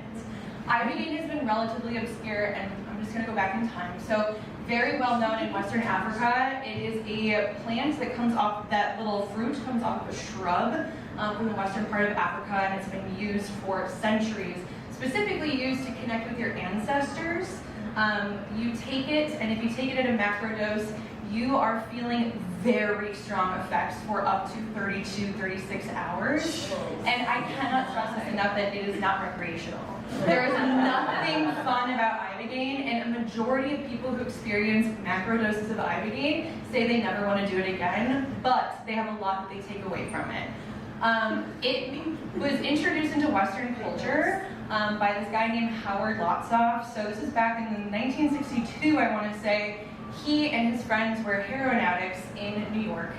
Ibogaine has been relatively obscure, and I'm just going to go back in time. So very well known in Western Africa. It is a plant that comes off, that little fruit comes off of a shrub from the western part of Africa, and it's been used for centuries, specifically used to connect with your ancestors. You take it, and if you take it at a macro dose, you are feeling very strong effects for up to 32, 36 hours. And I cannot stress this enough that it is not recreational. There is nothing fun about Ibogaine, and a majority of people who experience macro doses of Ibogaine say they never want to do it again, but they have a lot that they take away from it. It was introduced into Western culture by this guy named Howard Lotsof. So this is back in 1962, I want to say. He and his friends were heroin addicts in New York,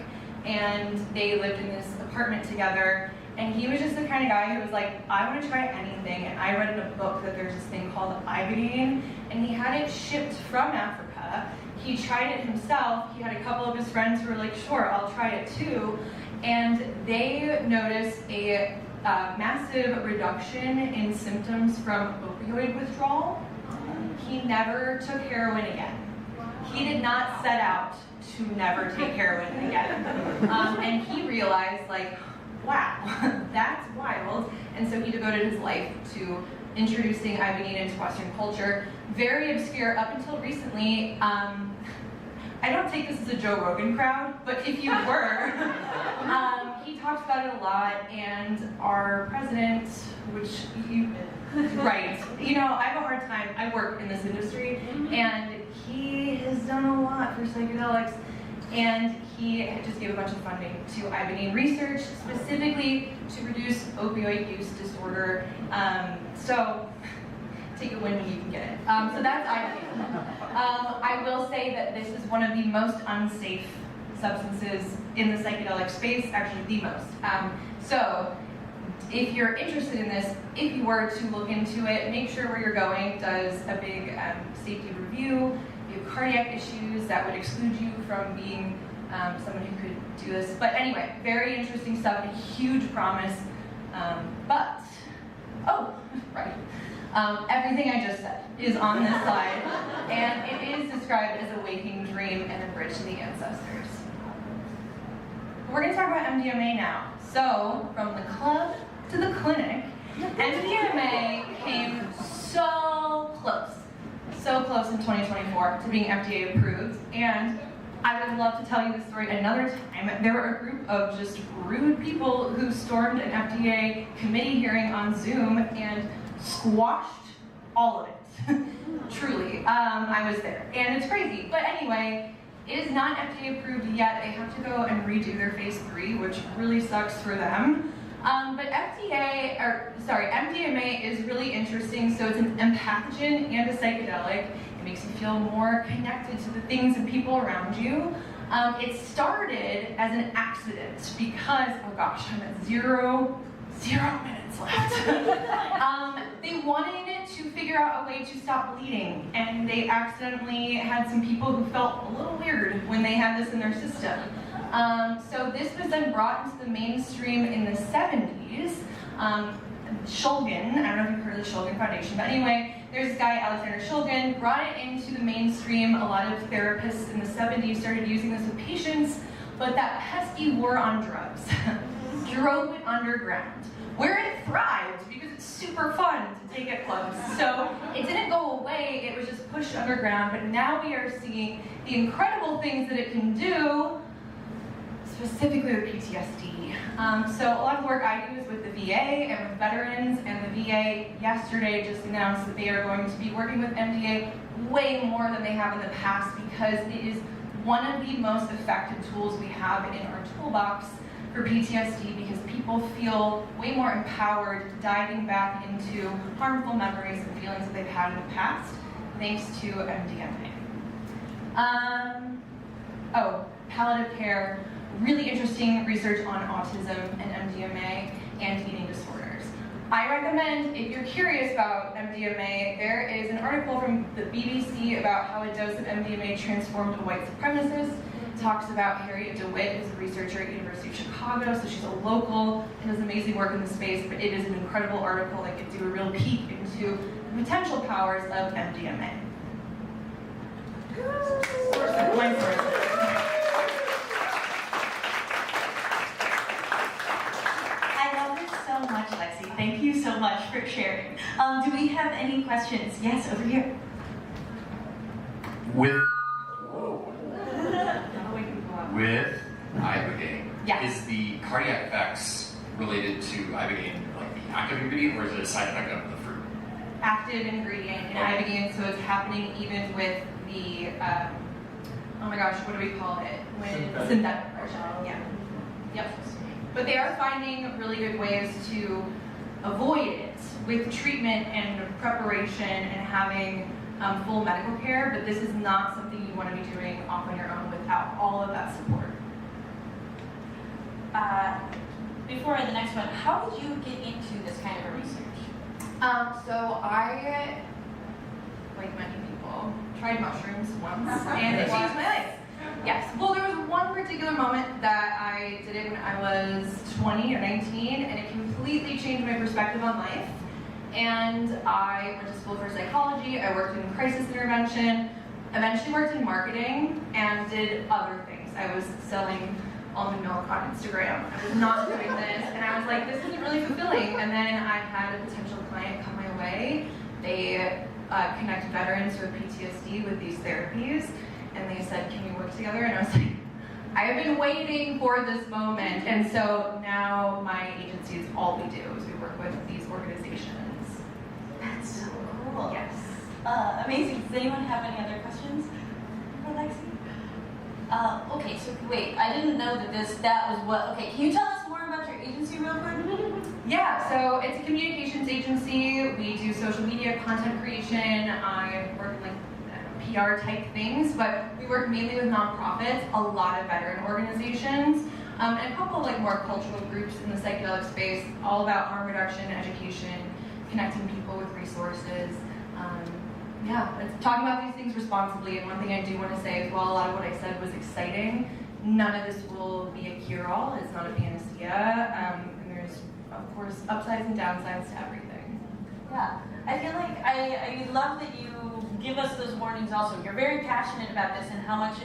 and they lived in this apartment together. And he was just the kind of guy who was like, I want to try anything. And I read in a book that there's this thing called Ibogaine, and he had it shipped from Africa. He tried it himself. He had a couple of his friends who were like, sure, I'll try it too. And they noticed a massive reduction in symptoms from opioid withdrawal. He never took heroin again. He did not set out to never take heroin again. And he realized, like, wow, that's wild. And so he devoted his life to introducing ibogaine into Western culture. Very obscure up until recently. I don't take this as a Joe Rogan crowd, but if you were, he talks about it a lot, and our president, right, you know, I have a hard time, I work in this industry, and he has done a lot for psychedelics, and he just gave a bunch of funding to ibogaine research, specifically to reduce opioid use disorder. So take it when you can get it. So that's ibogaine. I will say that this is one of the most unsafe substances in the psychedelic space, actually the most. So if you're interested in this, if you were to look into it, make sure where you're going does a big safety review. If you have cardiac issues, that would exclude you from being someone who could do this. But anyway, very interesting stuff, a huge promise. Everything I just said is on this slide, and it is described as a waking dream and a bridge to the ancestors. We're going to talk about MDMA now. So, from the club to the clinic, MDMA came so close in 2024 to being FDA approved, and I would love to tell you this story another time. There were a group of just rude people who stormed an FDA committee hearing on Zoom and squashed all of it. Truly, I was there, and it's crazy. But anyway, it is not FDA approved yet. They have to go and redo their phase 3, which really sucks for them. But MDMA is really interesting. So it's an empathogen and a psychedelic. It makes you feel more connected to the things and people around you. It started as an accident because, oh gosh, I'm at zero minutes left. They wanted to figure out a way to stop bleeding, and they accidentally had some people who felt a little weird when they had this in their system. So this was then brought into the mainstream in the 70s. Shulgin, I don't know if you've heard of the Shulgin Foundation, but anyway, there's this guy, Alexander Shulgin, brought it into the mainstream. A lot of therapists in the 70s started using this with patients, but that pesky war on drugs drove it underground, where it thrived because it's super fun to take at clubs. So it didn't go away, it was just pushed underground, but now we are seeing the incredible things that it can do, specifically with PTSD. So a lot of the work I do is with the VA and with veterans, and the VA yesterday just announced that they are going to be working with MDA way more than they have in the past, because it is one of the most effective tools we have in our toolbox for PTSD, because people feel way more empowered diving back into harmful memories and feelings that they've had in the past, thanks to MDMA. Palliative care, really interesting research on autism and MDMA and eating disorders. I recommend, if you're curious about MDMA, there is an article from the BBC about how a dose of MDMA transformed a white supremacist. Talks about Harriet DeWitt, who's a researcher at University of Chicago, so she's a local and does amazing work in the space, but it is an incredible article that gives you a real peek into the potential powers of MDMA. I love this so much, Lexi. Thank you so much for sharing. Do we have any questions? Yes, over here. With ibogaine, Yes. is the cardiac effects related to ibogaine like the active ingredient, or is it a side effect of the fruit? Active ingredient in ibogaine, so it's happening even with the, oh my gosh, what do we call it? Synthetic version, yeah. Yep. But they are finding really good ways to avoid it with treatment and preparation and having full medical care, but this is not something you want to be doing off on your own without all of that support. Before the next one, how did you get into this kind of a research? So I, like many people, tried mushrooms once, and it changed my life. Yes. Well, there was one particular moment that I did it when I was 20 or 19, and it completely changed my perspective on life. And I went to school for psychology. I worked in crisis intervention. Eventually worked in marketing and did other things. I was selling almond milk on Instagram. I was not doing this, and I was like, this isn't really fulfilling. And then I had a potential client come my way. They connect veterans with PTSD with these therapies, and they said, can we work together? And I was like, I have been waiting for this moment. And so now my agency is all we do is we work with these organizations. That's so cool. Yes. Amazing. Does anyone have any other questions for Lexi? Okay, so wait, I didn't know that was what, okay, can you tell us more about your agency real quick? Yeah, so it's a communications agency. We do social media, content creation. I work in like PR type things, but we work mainly with nonprofits, a lot of veteran organizations, and a couple of like more cultural groups in the psychedelic space, all about harm reduction, education, connecting people with resources. Yeah, it's talking about these things responsibly. And one thing I do want to say as well, a lot of what I said was exciting. None of this will be a cure-all. It's not a panacea. And there's, of course, upsides and downsides to everything. Yeah, I feel like I love that you give us those warnings also. You're very passionate about this and how much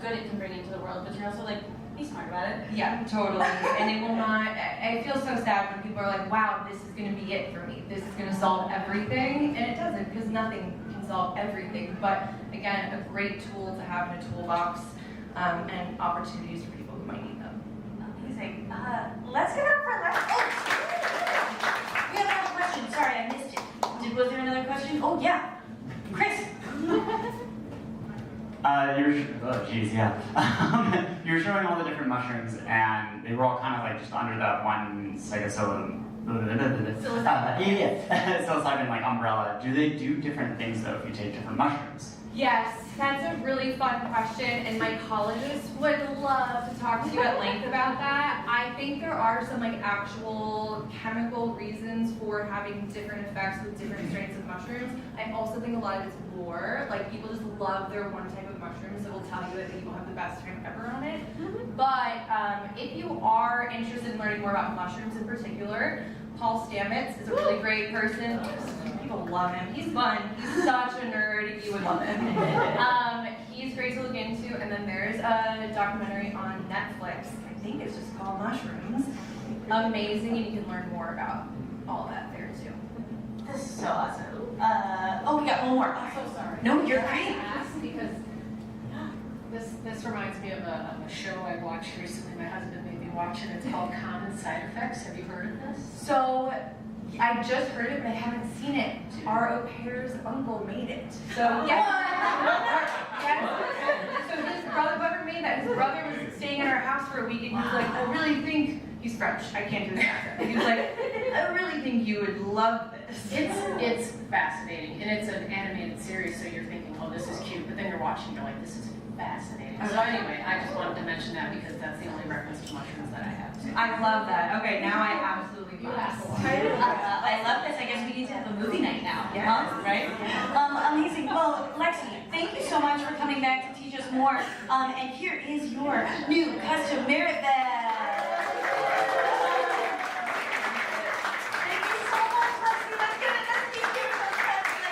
good it can bring into the world, but you're also like, be smart about it. Yeah, totally. And it will not, I feel so sad when people are like, wow, this is going to be it for me. This is going to solve everything. And it doesn't, because nothing can solve everything. But again, a great tool to have in a toolbox and opportunities for people who might need them. Amazing. Let's give it up for Lexi. Oh! We have another question. Sorry, I missed it. Was there another question? Oh, yeah. Chris. You're showing all the different mushrooms, and they were all kind of like just under that one psilocybin like umbrella. Do they do different things though if you take different mushrooms? Yes, that's a really fun question, and mycologists would love to talk to you at length about that. I think there are some like actual chemical reasons for having different effects with different strains of mushrooms. I also think a lot of it's lore. Like people just love their one type of mushrooms that will tell you that you will have the best time ever on it. But if you are interested in learning more about mushrooms in particular, Paul Stamets is a really great person. People love him. He's fun. He's such a nerd. You would love him. He's great to look into. And then there's a documentary on Netflix. I think it's just called Mushrooms. Amazing, and you can learn more about all that there too. This is so awesome. Oh, we got one more. I'm so sorry. No, you're Can I great. ask because this reminds me of a show I watched recently. My husband made me watch it. It's called Common Side Effects. Have you heard of this? So I just heard it, but I haven't seen it. Our au pair's uncle made it. So yes. So his brother, whoever made that, his brother was staying at our house for a week, and he was like, I really think he's French. I can't do his accent. He was like, I really think you would love this. It's fascinating, and it's an animated series. So you're thinking, oh, this is cute, but then you're watching, you're like, this is fascinating. So anyway, I just wanted to mention that because that's the only reference to mushrooms that I have. Too. I love that. Okay, now I absolutely must. I love this. I guess we need to have a movie night now. Yes. Right? Amazing. Well, Lexi, thank you so much for coming back to teach us more. And here is your new custom merit badge. Thank you so much, Lexi. Let's give it. Let's keep giving those badges.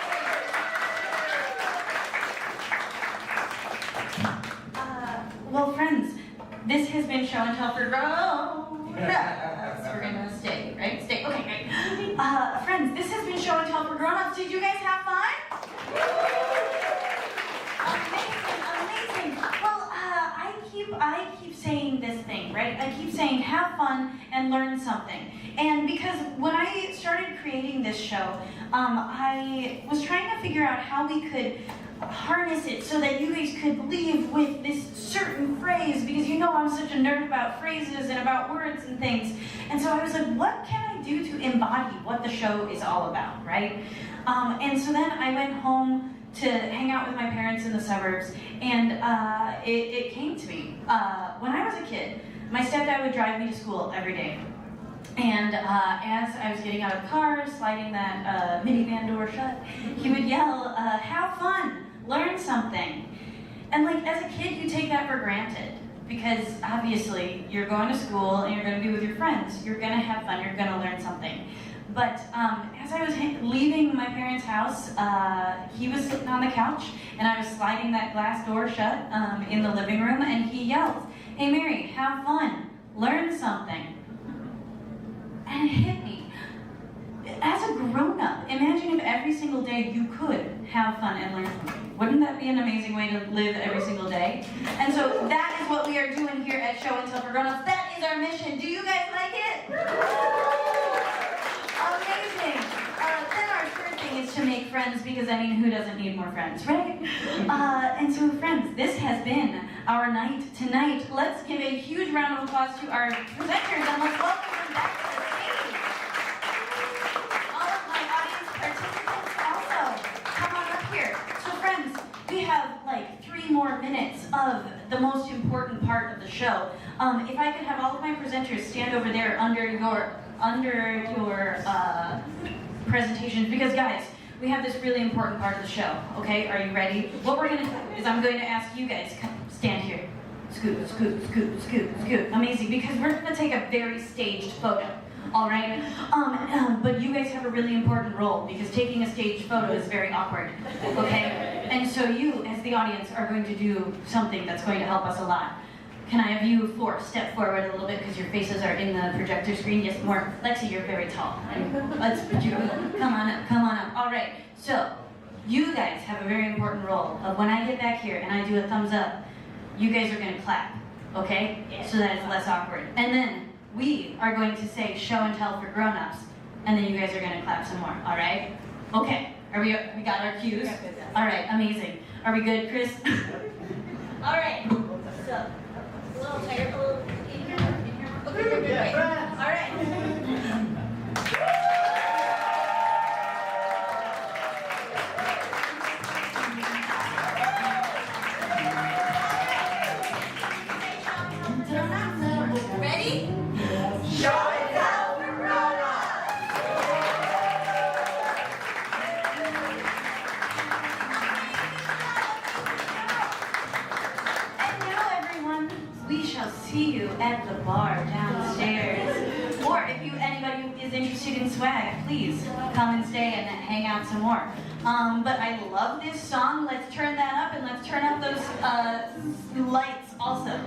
Well, friends, this has been Show and Tell for Grown. So we're gonna stay, right? Stay. Okay, great. Friends, this has been Show and Tell for Grown-ups. Did you guys have fun? Amazing. Well, I keep saying this thing, right? I keep saying have fun and learn something. And because when I started creating this show, I was trying to figure out how we could harness it so that you guys could leave with this certain phrase, because you know I'm such a nerd about phrases and about words and things. And so I was like, what can I do to embody what the show is all about, right? And so then I went home to hang out with my parents in the suburbs, and it came to me. When I was a kid, my stepdad would drive me to school every day. And as I was getting out of the car, sliding that minivan door shut, he would yell, have fun, learn something. And like as a kid, you take that for granted, because obviously you're going to school and you're going to be with your friends. You're going to have fun, you're going to learn something. But as I was leaving my parents' house, he was sitting on the couch, and I was sliding that glass door shut in the living room, and he yelled, "Hey Mary, have fun, learn something." And it hit me. As a grown-up, imagine if every single day you could have fun and learn something. Wouldn't that be an amazing way to live every single day? And so that is what we are doing here at Show and Tell for Grown-ups. That is our mission. Do you guys like it? Amazing. Then our third thing is to make friends, because I mean, who doesn't need more friends, right? And so friends, this has been our night tonight. Let's give a huge round of applause to our presenters, and let's welcome them back to the stage. All of my audience participants also, come on up here. So friends, we have like 3 more minutes of the most important part of the show. If I could have all of my presenters stand over there under your presentations, because guys, we have this really important part of the show, okay? Are you ready? What we're gonna do is I'm going to ask you guys, come, stand here. Scoot, scoot, scoot, scoot, scoot. Amazing, because we're gonna take a very staged photo, all right? But you guys have a really important role, because taking a staged photo is very awkward, okay? And so you, as the audience, are going to do something that's going to help us a lot. Can I have you 4 step forward a little bit, because your faces are in the projector screen? Yes, more. Lexi, you're very tall. Let's put you, come on up, come on up. All right, so you guys have a very important role of when I get back here and I do a thumbs up, you guys are gonna clap, okay? So that it's less awkward. And then we are going to say Show and Tell for Grown-ups, and then you guys are gonna clap some more, all right? Okay, we got our cues? All right, amazing. Are we good, Chris? All right, so. A little tighter, a little in here. Okay, great. All right. Ready? Show and Tell for Grown-ups. And now, everyone, we shall see you at the bar downstairs. Or if anybody is interested in swag, please come and stay and hang out some more. But I love this song. Let's turn that up, and let's turn up those lights also.